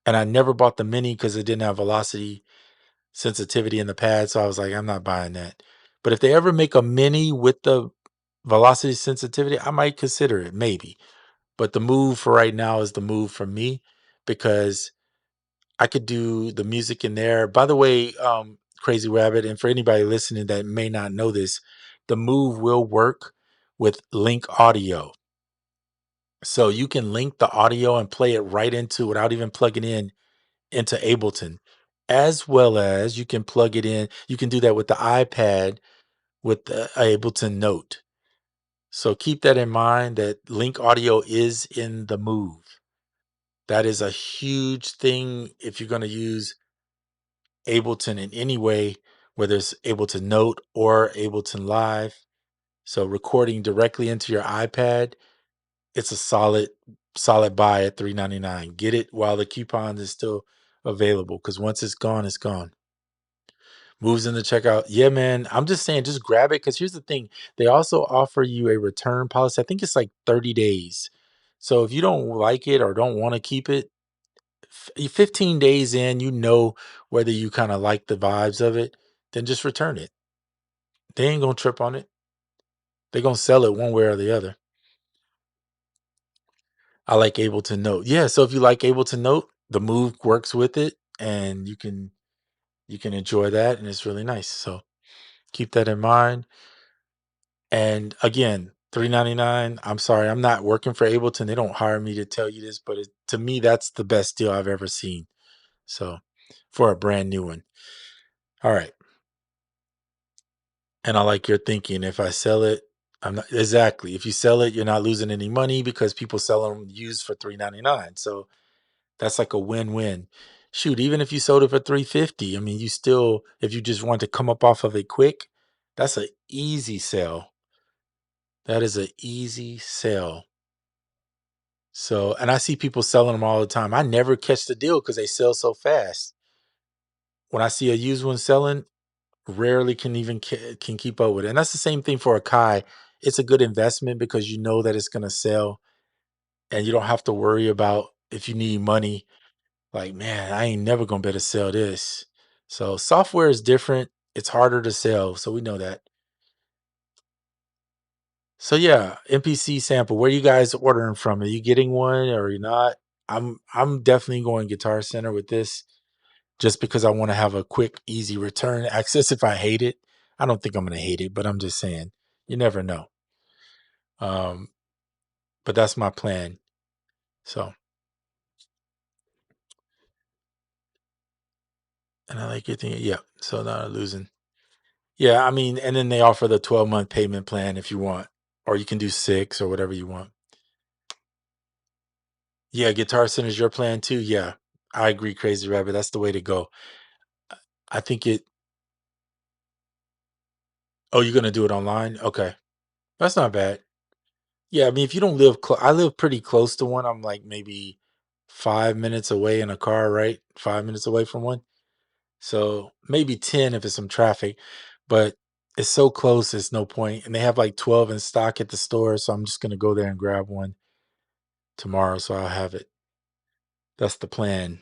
[SPEAKER 1] and I never bought the Mini because it didn't have velocity sensitivity in the pad. So I was like, I'm not buying that. But if they ever make a Mini with the velocity sensitivity, I might consider it, maybe. But the move for right now is the move for me because I could do the music in there. By the way, Crazy Rabbit, and for anybody listening that may not know this, the Move will work with Link Audio. So you can link the audio and play it right into without even plugging in into Ableton, as well as you can plug it in. You can do that with the iPad with the Ableton Note. So keep that in mind that Link Audio is in the Move. That is a huge thing if you're going to use Ableton in any way, whether it's Ableton Note or Ableton Live. So recording directly into your iPad, it's a solid buy at $3.99. Get it while the coupon is still available because once it's gone, it's gone. Moves in the checkout. Yeah, man. I'm just saying, just grab it because here's the thing. They also offer you a return policy. I think it's like 30 days. So if you don't like it or don't want to keep it, 15 days in, you know whether you kind of like the vibes of it, then just return it. They ain't gonna trip on it. They're gonna sell it one way or the other. I like Ableton Note. Yeah, so if you like Ableton Note, the Move works with it, and you can enjoy that, and it's really nice. So keep that in mind. And again, $3.99. I'm sorry, I'm not working for Ableton. They don't hire me to tell you this, but to me, that's the best deal I've ever seen. So for a brand new one. All right. And I like your thinking. If I sell it, I'm not exactly. If you sell it, you're not losing any money because people sell them used for $3.99. So that's like a win-win. Shoot, even if you sold it for 350, I mean, you still, if you just want to come up off of it quick, that's an easy sell. That is an easy sell. So, and I see people selling them all the time. I never catch the deal because they sell so fast. When I see a used one selling, rarely can even can keep up with it. And that's the same thing for a Kai. It's a good investment because you know that it's going to sell and you don't have to worry about if you need money. Like, man, I ain't never going to be able to sell this. So software is different. It's harder to sell. So we know that. So yeah, MPC sample. Where you guys ordering from? Are you getting one or you're not? I'm definitely going Guitar Center with this just because I want to have a quick, easy return access if I hate it. I don't think I'm going to hate it, but I'm just saying, you never know. Um, but that's my plan. So, and I like your thing. Yeah. So not losing. Yeah. I mean, and then they offer the 12-month payment plan if you want, or you can do 6 or whatever you want. Yeah. Guitar Center is your plan too. Yeah. I agree. Crazy Rabbit. That's the way to go. I think it, oh, you're going to do it online? Okay. That's not bad. Yeah, I mean, if you don't live I live pretty close to one. I'm like maybe 5 minutes away in a car, right? 5 minutes away from one. So maybe 10 if it's some traffic, but it's so close, it's no point. And they have like 12 in stock at the store, so I'm just gonna go there and grab one tomorrow, so I'll have it. That's the plan.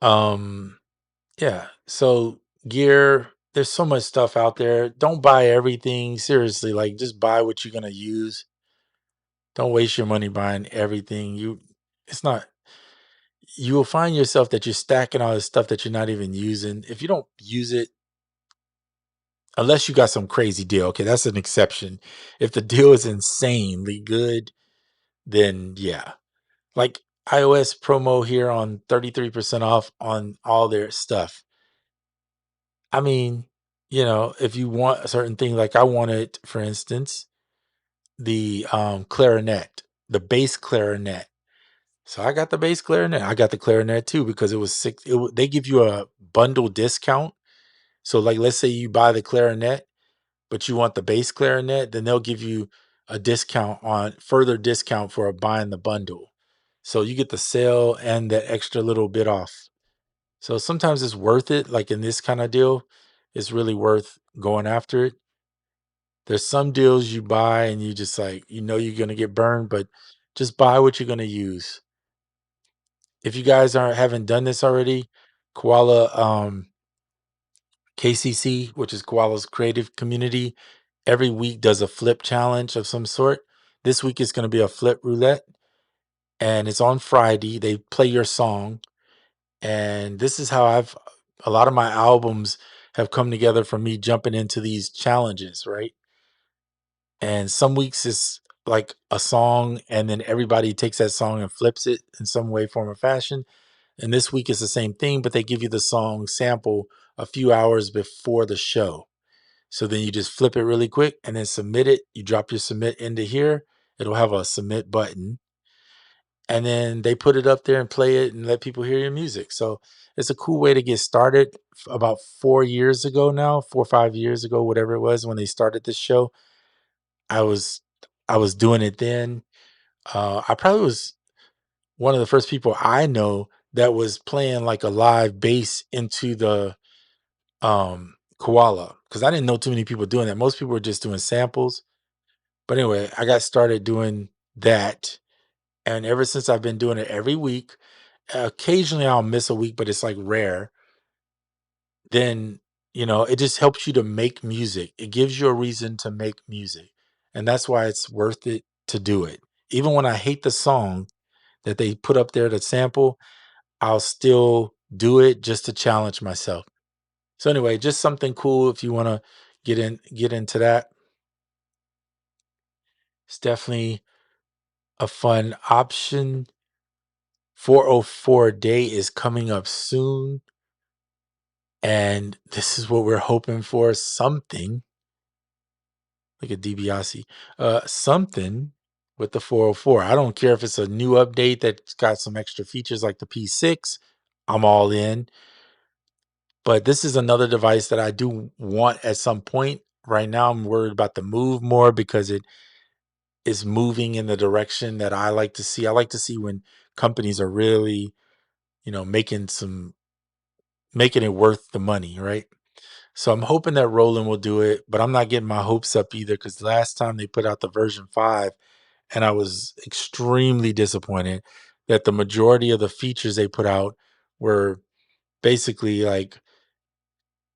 [SPEAKER 1] Um, yeah. So gear, there's so much stuff out there. Don't buy everything. Seriously, like just buy what you're gonna use. Don't waste your money buying everything. It's not, you will find yourself that you're stacking all this stuff that you're not even using. If you don't use it, unless you got some crazy deal, okay, that's an exception. If the deal is insanely good, then yeah. Like iOS promo here on 33% off on all their stuff. I mean, if you want a certain thing, like I wanted, for instance, the clarinet, the bass clarinet. So I got the bass clarinet. I got the clarinet too because it was six. They give you a bundle discount. So like, let's say you buy the clarinet, but you want the bass clarinet, then they'll give you a discount on further discount for buying the bundle. So you get the sale and that extra little bit off. So sometimes it's worth it. Like in this kind of deal, it's really worth going after it. There's some deals you buy and you just like, you're going to get burned, but just buy what you're going to use. If you guys haven't done this already, Koala KCC, which is Koala's creative community, every week does a flip challenge of some sort. This week is going to be a flip roulette. and it's on Friday. They play your song, and this is how I've a lot of my albums have come together from me jumping into these challenges, right? And some weeks it's like a song, and then everybody takes that song and flips it in some way, form, or fashion. And this week is the same thing, but they give you the song sample a few hours before the show. So then you just flip it really quick and then submit it. You drop your submit into here. It'll have a submit button. And then they put it up there and play it and let people hear your music. So it's a cool way to get started. About 4 years ago now, 4 or 5 years ago, whatever it was when they started this show, I was I was doing it then. I probably was one of the first people I know that was playing like a live bass into the koala, because I didn't know too many people doing that. Most people were just doing samples. But anyway, I got started doing that. And ever since I've been doing it every week, occasionally I'll miss a week, but it's like rare. Then, it just helps you to make music. It gives you a reason to make music. And that's why it's worth it to do it. Even when I hate the song that they put up there to sample, I'll still do it just to challenge myself. So anyway, just something cool if you want to get into that. It's definitely a fun option. 404 day is coming up soon, and this is what we're hoping for, something like a DiBiase, something with the 404. I don't care if it's a new update that's got some extra features like the P6. I'm all in. But this is another device that I do want at some point. Right now, I'm worried about the Move more because it is moving in the direction that I like to see. I like to see when companies are really, making it worth the money, right? So I'm hoping that Roland will do it, but I'm not getting my hopes up either because last time they put out the version 5, and I was extremely disappointed that the majority of the features they put out were basically like,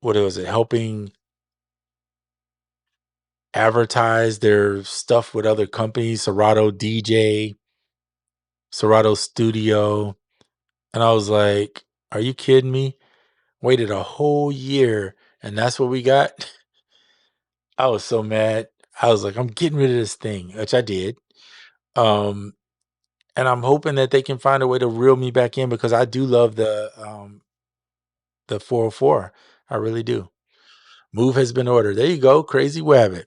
[SPEAKER 1] what was it, helping advertise their stuff with other companies, Serato DJ, Serato Studio. And I was like, are you kidding me? Waited a whole year and that's what we got? I was so mad. I was like, I'm getting rid of this thing, which I did. Um, and I'm hoping that they can find a way to reel me back in because I do love the 404. I really do. Move has been ordered. There you go, Crazy Wabbit.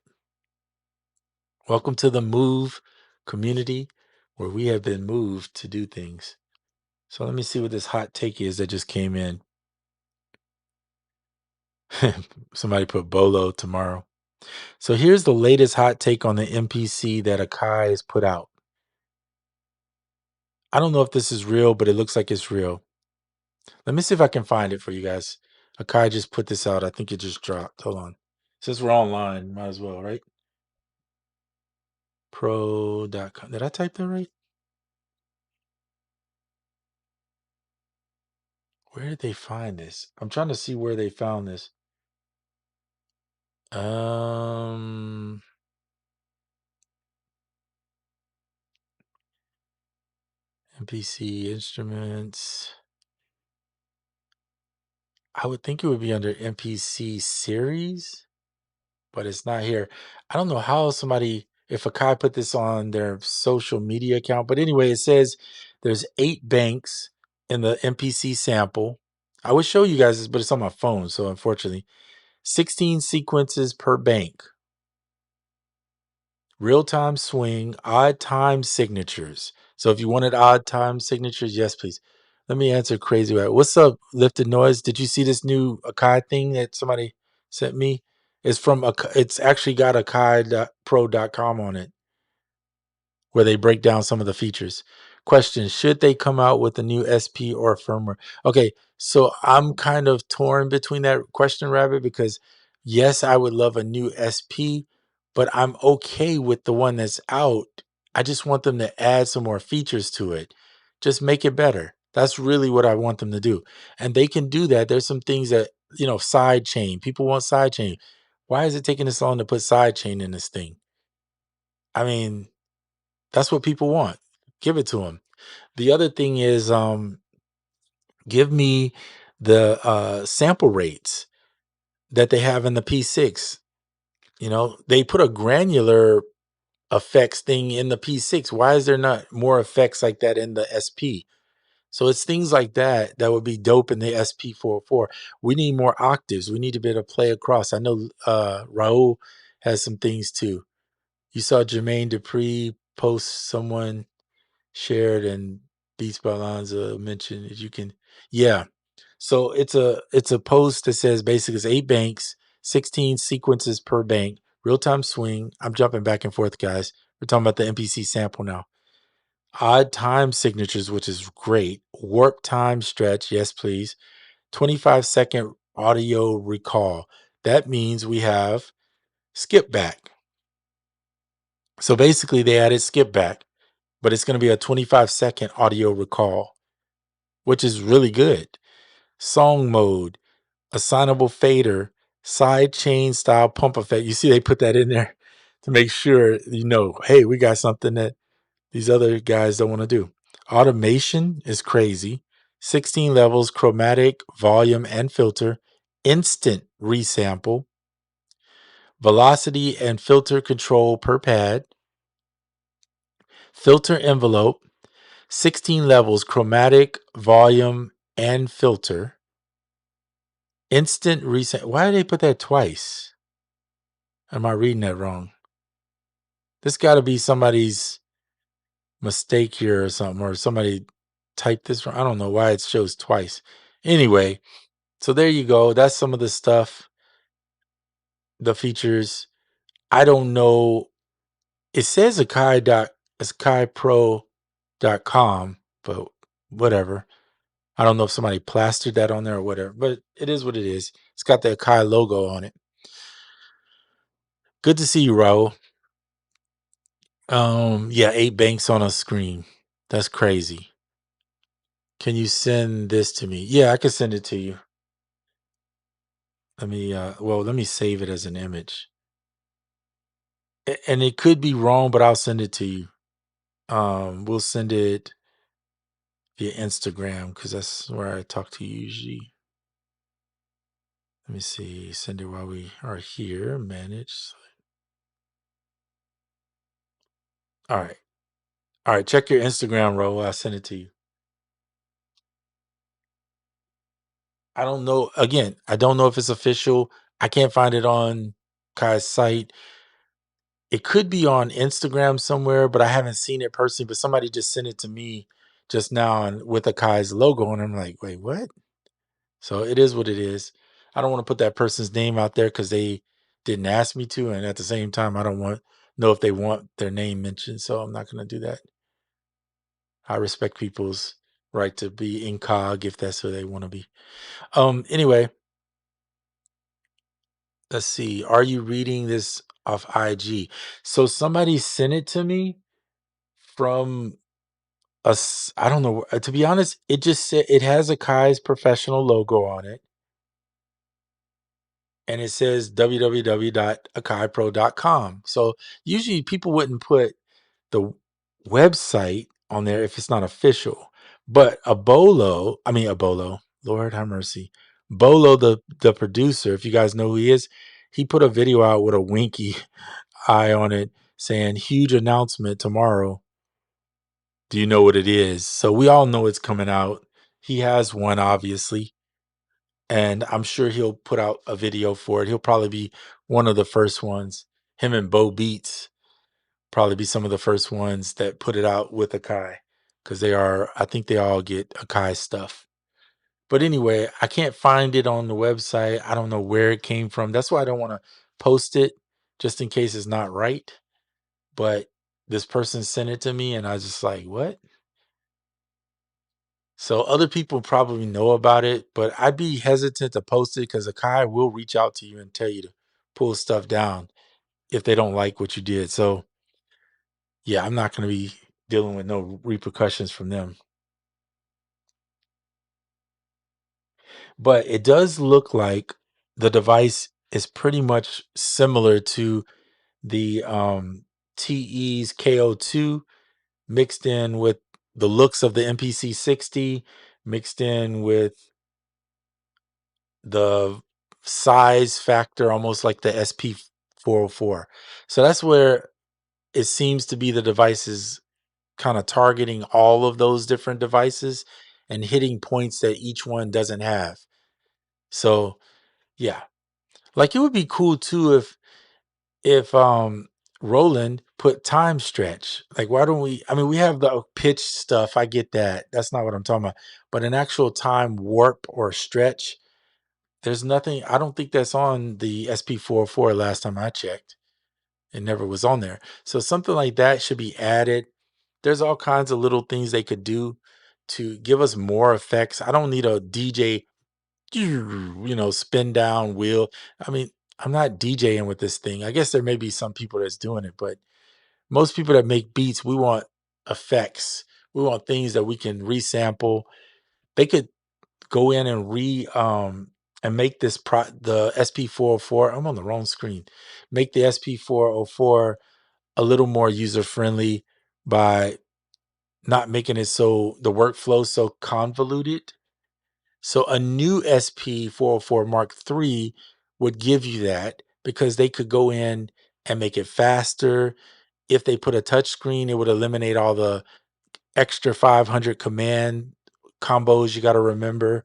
[SPEAKER 1] Welcome to the Move community where we have been moved to do things. So let me see what this hot take is that just came in. Somebody put Bolo tomorrow. So here's the latest hot take on the MPC that Akai has put out. I don't know if this is real, but it looks like it's real. Let me see if I can find it for you guys. Akai just put this out. I think it just dropped. Hold on. Since we're online, might as well, right? Pro.com. Did I type that right? Where did they find this? I'm trying to see where they found this. Um, MPC instruments. I would think it would be under MPC series, but it's not here. I don't know how somebody, if Akai put this on their social media account, but anyway, it says there's 8 banks in the MPC sample. I would show you guys this, but it's on my phone, so unfortunately, 16 sequences per bank. Real time swing, odd time signatures. So if you wanted odd time signatures, yes, please. Let me answer Crazy Rat. What's up, Lifted Noise? Did you see this new Akai thing that somebody sent me? It's from it's actually got Akai.pro.com on it where they break down some of the features. Question: should they come out with a new SP or firmware? Okay, so I'm kind of torn between that question, Rabbit, because yes, I would love a new SP, but I'm okay with the one that's out. I just want them to add some more features to it. Just make it better. That's really what I want them to do. And they can do that. There's some things that, side chain. People want side chain. Why is it taking this long to put side chain in this thing? I mean, that's what people want. Give it to them. The other thing is, give me the sample rates that they have in the P6. You know, they put a granular effects thing in the P6. Why is there not more effects like that in the SP? So it's things like that that would be dope in the SP404. We need more octaves. We need to be able to play across. I know Raul has some things too. You saw Jermaine Dupri post, someone shared, and Beats by Alonzo mentioned that you can, yeah. So it's a post that says basically it's 8 banks, 16 sequences per bank, real time swing. I'm jumping back and forth, guys. We're talking about the MPC sample now. Odd time signatures, which is great. Warp time stretch, yes, please. 25-second audio recall. That means we have skip back. So basically, they added skip back, but it's going to be a 25-second audio recall, which is really good. Song mode, assignable fader, side chain style pump effect. You see, they put that in there to make sure you know, hey, we got something that these other guys don't want to do. Automation is crazy. 16 levels, chromatic, volume, and filter, instant resample, velocity and filter control per pad, filter envelope, 16 levels, chromatic, volume, and filter, instant resample. Why did they put that twice? Am I reading that wrong? This got to be somebody's mistake here or something, or somebody typed this wrong. I don't know why it shows twice. Anyway, so there you go. That's some of the stuff, the features. I don't know. It says AkaiPro.com, but whatever. I don't know if somebody plastered that on there or whatever, but it is what it is. It's got the Akai logo on it. Good to see you, Raul. Yeah, 8 banks on a screen. That's crazy. Can you send this to me? Yeah, I can send it to you. Let me save it as an image. And it could be wrong, but I'll send it to you. We'll send it via Instagram because that's where I talk to you usually. Let me see. Send it while we are here. Manage. All right. All right. Check your Instagram, Ro. I'll send it to you. I don't know. Again, I don't know if it's official. I can't find it on Kai's site. It could be on Instagram somewhere, but I haven't seen it personally. But somebody just sent it to me just now and with Akai's logo, and I'm like, wait, what? So it is what it is. I don't want to put that person's name out there because they didn't ask me to, and at the same time, I don't want know if they want their name mentioned. So I'm not going to do that. I respect people's right to be incog if that's who they want to be. Anyway, let's see. Are you reading this off IG? So somebody sent it to me from us. I don't know. To be honest, it just said it has a Kai's professional logo on it, and it says www.akaipro.com. So usually people wouldn't put the website on there if it's not official. But Abolo, Lord have mercy. Bolo, the producer, if you guys know who he is, he put a video out with a winky eye on it saying huge announcement tomorrow. Do you know what it is? So we all know it's coming out. He has one, obviously, and I'm sure he'll put out a video for it. He'll probably be one of the first ones. Him and Bo Beats probably be some of the first ones that put it out with Akai because I think they all get Akai stuff. But anyway, I can't find it on the website. I don't know where it came from. That's why I don't want to post it just in case it's not right. But this person sent it to me and I was just like, what? So other people probably know about it, but I'd be hesitant to post it because Akai will reach out to you and tell you to pull stuff down if they don't like what you did. So yeah, I'm not going to be dealing with no repercussions from them. But it does look like the device is pretty much similar to the TE's KO2 mixed in with the looks of the MPC 60 mixed in with the size factor, almost like the SP 404. So that's where it seems to be the devices kind of targeting all of those different devices and hitting points that each one doesn't have. So yeah, like it would be cool too if Roland put time stretch. Like why don't we, I mean we have the pitch stuff, I get that. That's not what I'm talking about. But an actual time warp or stretch, there's nothing, I don't think that's on the SP404 last time I checked. It never was on there. So something like that should be added. There's all kinds of little things they could do to give us more effects. I don't need a DJ, spin down wheel. I mean, I'm not DJing with this thing. I guess there may be some people that's doing it, but most people that make beats, we want effects. We want things that we can resample. They could go in and and make the SP404. I'm on the wrong screen. Make the SP404 a little more user friendly by not making it so the workflow so convoluted. So a new SP404 Mark III would give you that because they could go in and make it faster. If they put a touch screen, it would eliminate all the extra 500 command combos you got to remember.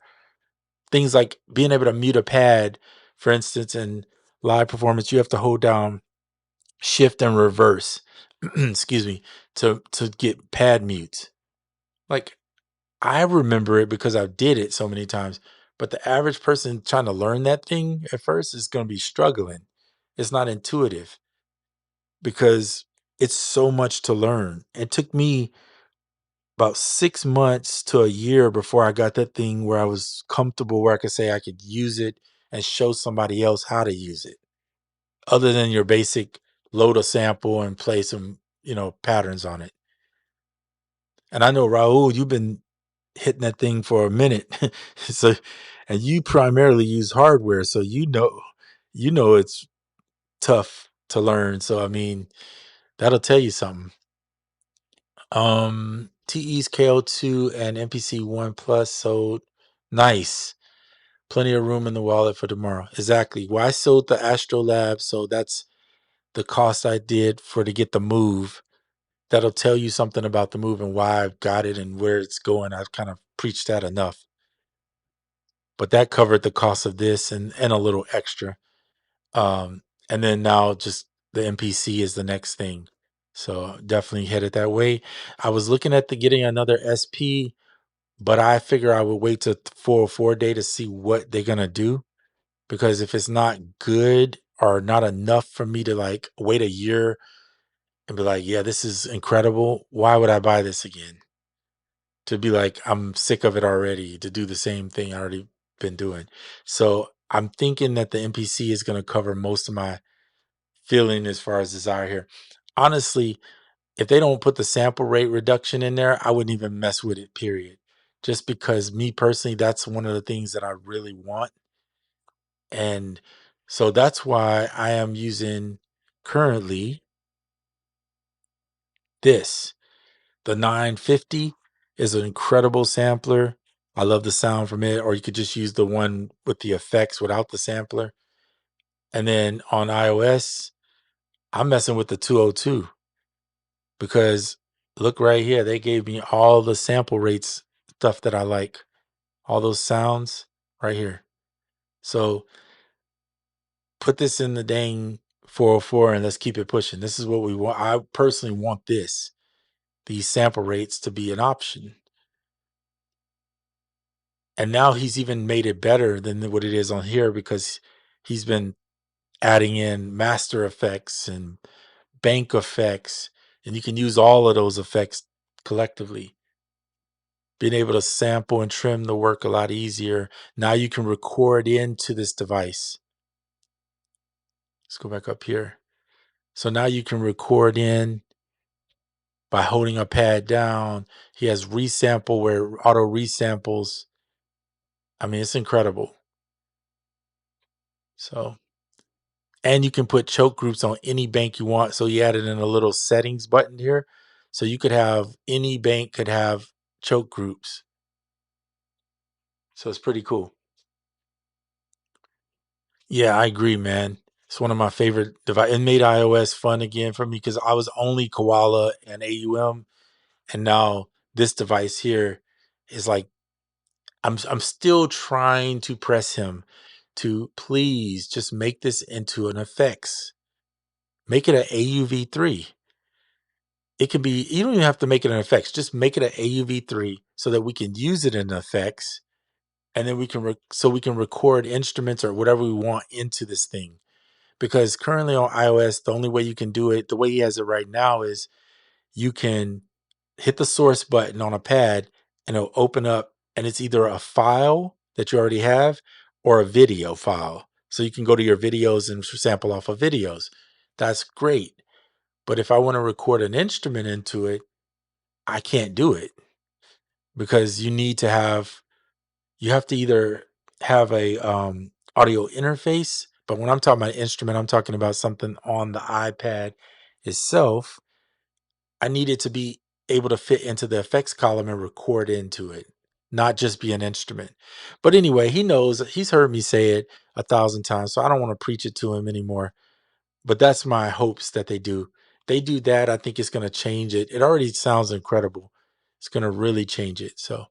[SPEAKER 1] Things like being able to mute a pad, for instance, in live performance, you have to hold down shift and reverse, excuse me, to get pad mutes. Like I remember it because I did it so many times, but the average person trying to learn that thing at first is going to be struggling. It's not intuitive because it's so much to learn. It took me about 6 months to a year before I got that thing where I was comfortable, where I could say I could use it and show somebody else how to use it, other than your basic load a sample and play some, patterns on it. And I know, Raul, you've been hitting that thing for a minute. So, and you primarily use hardware, so you know it's tough to learn. So I mean, that'll tell you something. TE's KO2 and MPC One Plus sold. Nice. Plenty of room in the wallet for tomorrow. Exactly. Well, I sold the Astrolab, so that's the cost I did for to get the Move. That'll tell you something about the Move and why I've got it and where it's going. I've kind of preached that enough. But that covered the cost of this and a little extra. And then now just the MPC is the next thing. So definitely headed that way. I was looking at the getting another SP, but I figure I would wait till 404 day to see what they're gonna do. Because if it's not good or not enough for me to like wait a year and be like, yeah, this is incredible, why would I buy this again? To be like, I'm sick of it already, to do the same thing I already been doing. So I'm thinking that the MPC is going to cover most of my feeling as far as desire here. Honestly, if they don't put the sample rate reduction in there, I wouldn't even mess with it, period. Just because me personally, that's one of the things that I really want. And so that's why I am using currently this. The 950 is an incredible sampler. I love the sound from it. Or you could just use the one with the effects without the sampler. And then on iOS, I'm messing with the 202 because look right here. They gave me all the sample rates stuff that I like, all those sounds right here. So put this in the dang 404 and let's keep it pushing. This is what we want. I personally want these sample rates to be an option. And now he's even made it better than what it is on here because he's been adding in master effects and bank effects, and you can use all of those effects collectively. Being able to sample and trim the work a lot easier. Now you can record into this device. Let's go back up here. So now you can record in by holding a pad down. He has resample where auto resamples. I mean, it's incredible. So, and you can put choke groups on any bank you want. So you added in a little settings button here. So you could have any bank could have choke groups. So it's pretty cool. Yeah, I agree, man. It's one of my favorite device. It made iOS fun again for me because I was only Koala and AUM, and now this device here is like I'm still trying to press him to please just make this into an effects. Make it an AUV3. It can be, you don't even have to make it an effects. Just make it an AUV3 so that we can use it in effects, and then so we can record instruments or whatever we want into this thing. Because currently on iOS, the only way you can do it, the way he has it right now, is you can hit the source button on a pad and it'll open up, and it's either a file that you already have or a video file. So you can go to your videos and sample off of videos. That's great. But if I want to record an instrument into it, I can't do it because you have to either have a audio interface, but when I'm talking about instrument, I'm talking about something on the iPad itself. I need it to be able to fit into the effects column and record into it, not just be an instrument. But anyway, he knows, he's heard me say it 1,000 times, so I don't want to preach it to him anymore. But that's my hopes that they do. They do that, I think it's going to change it. It already sounds incredible. It's going to really change it. So,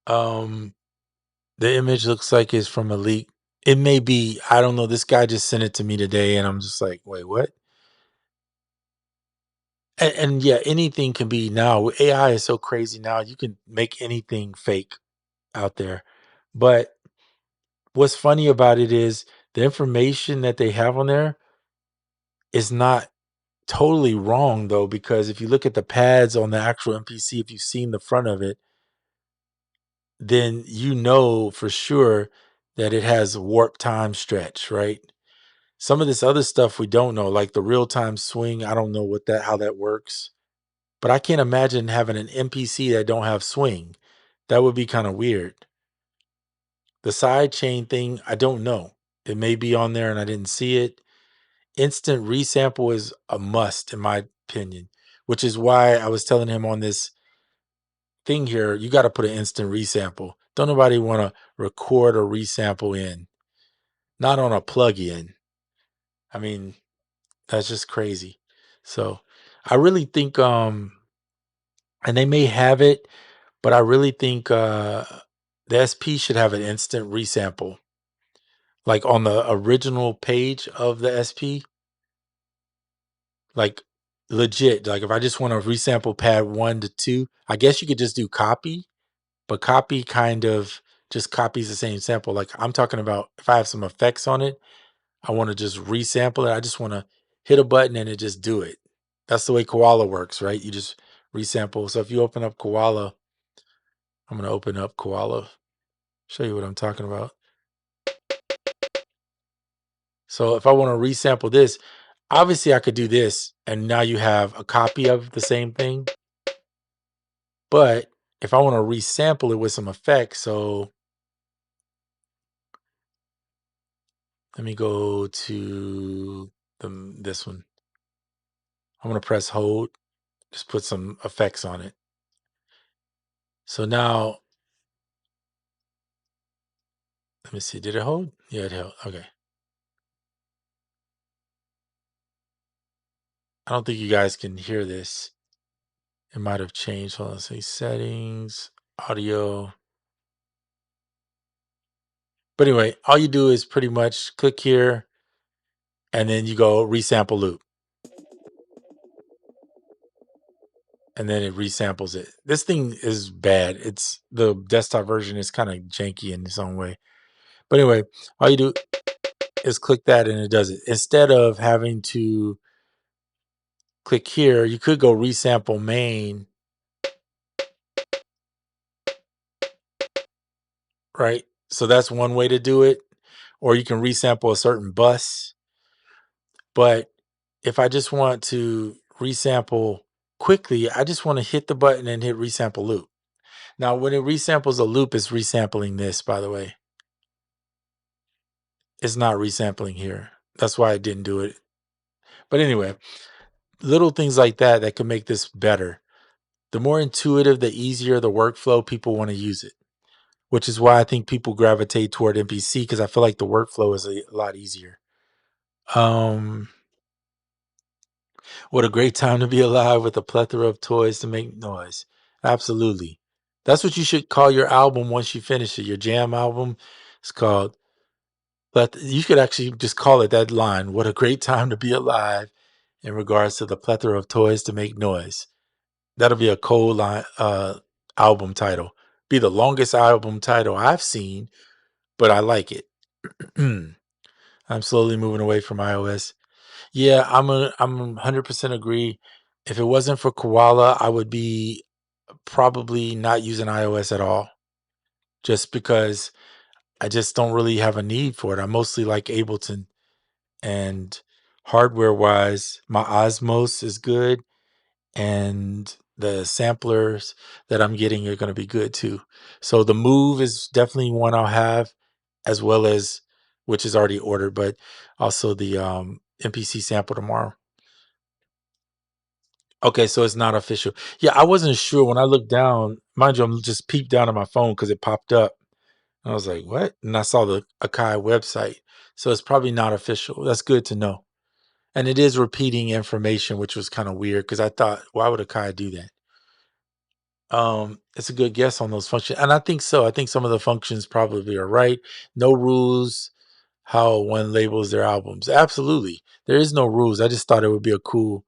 [SPEAKER 1] um, the image looks like it's from a leak. It may be, I don't know. This guy just sent it to me today, and I'm just like, wait, what? And yeah, anything can be now. AI is so crazy now. You can make anything fake out there. But what's funny about it is the information that they have on there is not totally wrong though, because if you look at the pads on the actual MPC, if you've seen the front of it, then you know for sure that it has warp time stretch, right? Some of this other stuff we don't know, like the real time swing. I don't know how that works. But I can't imagine having an MPC that don't have swing. That would be kind of weird. The side chain thing, I don't know. It may be on there and I didn't see it. Instant resample is a must in my opinion, which is why I was telling him on this thing here, you got to put an instant resample. Don't nobody want to record or resample in, not on a plug-in. I mean, that's just crazy. So I really think and they may have it, but I really think the SP should have an instant resample. Like on the original page of the SP, like legit. Like if I just want to resample pad 1 to 2, I guess you could just do copy, but copy kind of just copies the same sample. Like I'm talking about if I have some effects on it, I want to just resample it. I just want to hit a button and it just do it. That's the way Koala works, right? You just resample. So if you open up Koala, I'm going to open up Koala, show you what I'm talking about. So if I want to resample this, obviously I could do this and now you have a copy of the same thing. But if I want to resample it with some effects, so let me go to this one. I'm going to press hold, just put some effects on it. So now, let me see, did it hold? Yeah, it held. Okay. I don't think you guys can hear this. It might have changed. Hold on, let's see, settings, audio. But anyway, all you do is pretty much click here and then you go resample loop. And then it resamples it. This thing is bad. It's the desktop version is kind of janky in its own way. But anyway, all you do is click that and it does it. Instead of having to click here, you could go resample main, right? So that's one way to do it. Or you can resample a certain bus. But if I just want to resample quickly, I just want to hit the button and hit resample loop. Now, when it resamples a loop, it's resampling this, by the way. It's not resampling here. That's why I didn't do it. But anyway, little things like that that can make this better. The more intuitive, the easier the workflow, people want to use it, which is why I think people gravitate toward MPC because I feel like the workflow is a lot easier. Um, what a great time to be alive with a plethora of toys to make noise. Absolutely. That's what you should call your album once you finish it. Your jam album. It's called, but you could actually just call it that line. What a great time to be alive in regards to the plethora of toys to make noise. That'll be a cool line, album title. Be the longest album title I've seen, but I like it. I'm slowly moving away from iOS. Yeah, I'm 100% agree. If it wasn't for Koala, I would be probably not using iOS at all, just because I just don't really have a need for it. I mostly like Ableton, and hardware wise, my Osmos is good, and the samplers that I'm getting are going to be good too. So the Move is definitely one I'll have, as well as, which is already ordered, but also the MPC sample tomorrow. Okay, so it's not official. Yeah, I wasn't sure when I looked down. Mind you, I'm just peeped down at my phone because it popped up. I was like, "What?" And I saw the Akai website, so it's probably not official. That's good to know. And it is repeating information, which was kind of weird because I thought, why would Akai do that? It's a good guess on those functions, and I think so. I think some of the functions probably are right. No rules. How one labels their albums. Absolutely, there is no rules. I just thought it would be a cool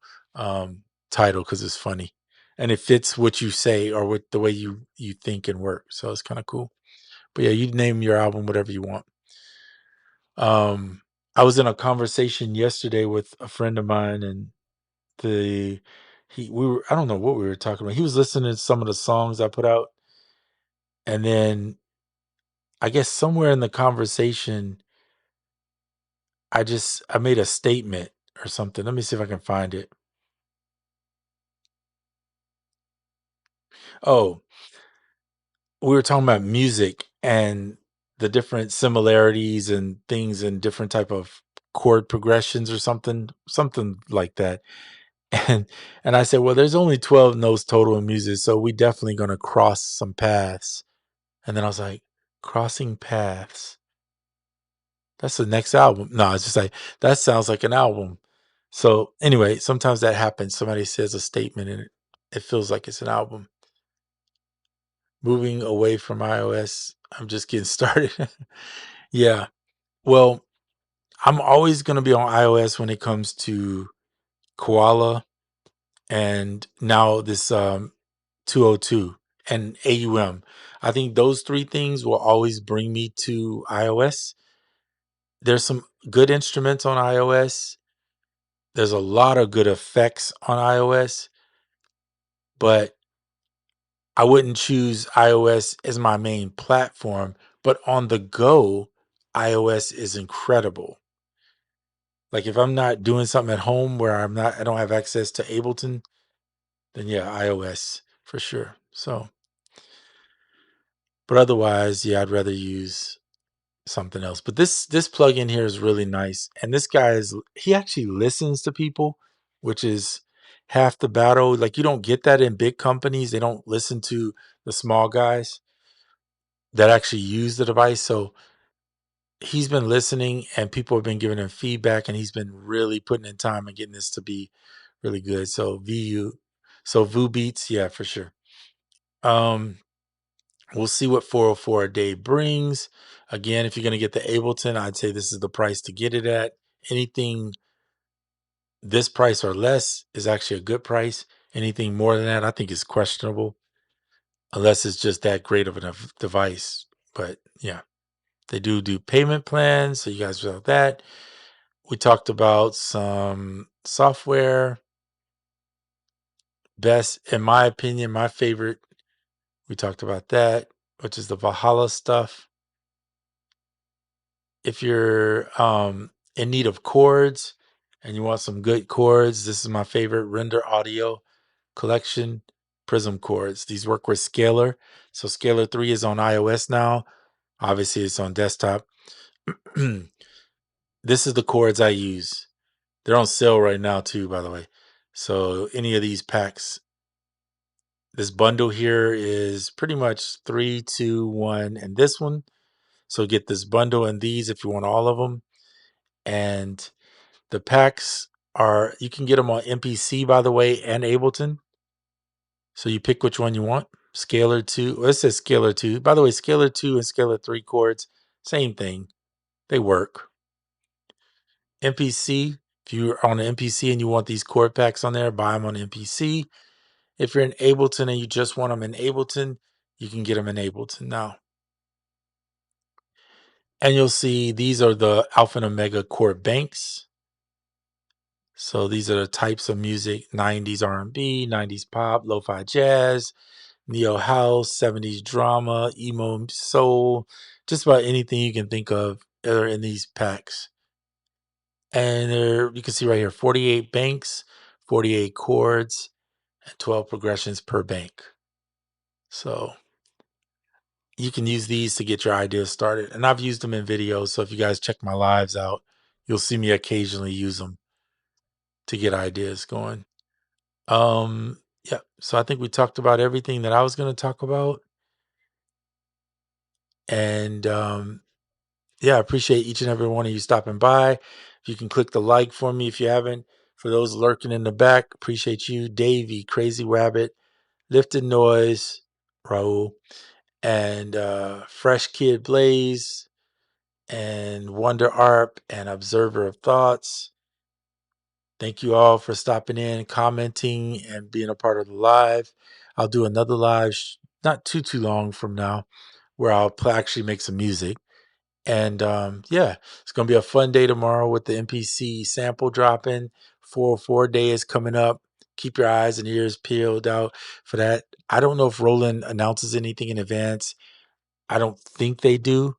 [SPEAKER 1] title because it's funny, and it fits what you say or what the way you think and work. So it's kind of cool. But yeah, you name your album whatever you want. Um, I was in a conversation yesterday with a friend of mine, and the he we were I don't know what we were talking about. He was listening to some of the songs I put out, and then I guess somewhere in the conversation, I made a statement or something. Let me see if I can find it. Oh, we were talking about music and the different similarities and things and different type of chord progressions or something like that. And and I said, well, there's only 12 notes total in music, so we definitely gonna cross some paths. And then I was like, crossing paths. That's the next album. No, it's just like that sounds like an album. So anyway, sometimes that happens. Somebody says a statement and it feels like it's an album. Moving away from iOS. I'm just getting started. Yeah. Well, I'm always going to be on iOS when it comes to Koala and now this 202 and AUM. I think those three things will always bring me to iOS. There's some good instruments on iOS. There's a lot of good effects on iOS, but I wouldn't choose iOS as my main platform. But on the go, iOS is incredible. Like if I'm not doing something at home where I don't have access to Ableton, then yeah, iOS for sure. So, but otherwise, yeah, I'd rather use something else. But this plugin here is really nice, and this guy he actually listens to people, which is half the battle. Like you don't get that in big companies; they don't listen to the small guys that actually use the device. So he's been listening, and people have been giving him feedback, and he's been really putting in time and getting this to be really good. So Vu Beats, yeah, for sure. Um, we'll see what 404 a day brings. Again, if you're going to get the Ableton, I'd say this is the price to get it at. Anything this price or less is actually a good price. Anything more than that, I think is questionable, unless it's just that great of a device. But yeah, they do payment plans, so you guys know that. We talked about some software. Best, in my opinion, my favorite. We talked about that, which is the Valhalla stuff. If you're in need of chords and you want some good chords, this is my favorite Render Audio collection, Prism chords. These work with Scalar. So Scalar 3 is on iOS now. Obviously, it's on desktop. This This is the chords I use. They're on sale right now too, by the way. So any of these packs, this bundle here is pretty much 3, 2, 1, and this one. So get this bundle and these if you want all of them. And the packs are, you can get them on MPC, by the way, and Ableton. So you pick which one you want. Scalar 2, well, it says Scalar 2. By the way, Scalar 2 and Scalar 3 chords, same thing. They work. MPC, if you're on an MPC and you want these chord packs on there, buy them on MPC. If you're in Ableton and you just want them in Ableton, you can get them in Ableton now. And you'll see these are the Alpha and Omega chord banks. So these are the types of music: 90s R&B, 90s pop, lo-fi jazz, neo house, 70s drama, emo soul, just about anything you can think of are in these packs. And there, you can see right here, 48 banks, 48 chords, and 12 progressions per bank. So you can use these to get your ideas started. And I've used them in videos. So if you guys check my lives out, you'll see me occasionally use them to get ideas going. Yeah. So I think we talked about everything that I was going to talk about. And yeah, I appreciate each and every one of you stopping by. If you can click the like for me if you haven't. For those lurking in the back, appreciate you. Davey, Crazy Rabbit, Lifted Noise, Raul, and Fresh Kid Blaze, and Wonder Arp, and Observer of Thoughts. Thank you all for stopping in, commenting, and being a part of the live. I'll do another live, not too long from now, where I'll actually make some music. And yeah, it's going to be a fun day tomorrow with the MPC sample dropping. 404 day is coming up. Keep your eyes and ears peeled out for that. I don't know if Roland announces anything in advance. I don't think they do.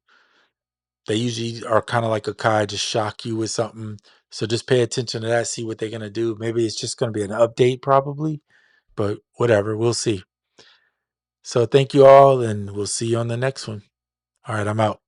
[SPEAKER 1] They usually are kind of like a Kai, just shock you with something. So just pay attention to that, see what they're going to do. Maybe it's just going to be an update, probably, but whatever, we'll see. So thank you all, and we'll see you on the next one. All right, I'm out.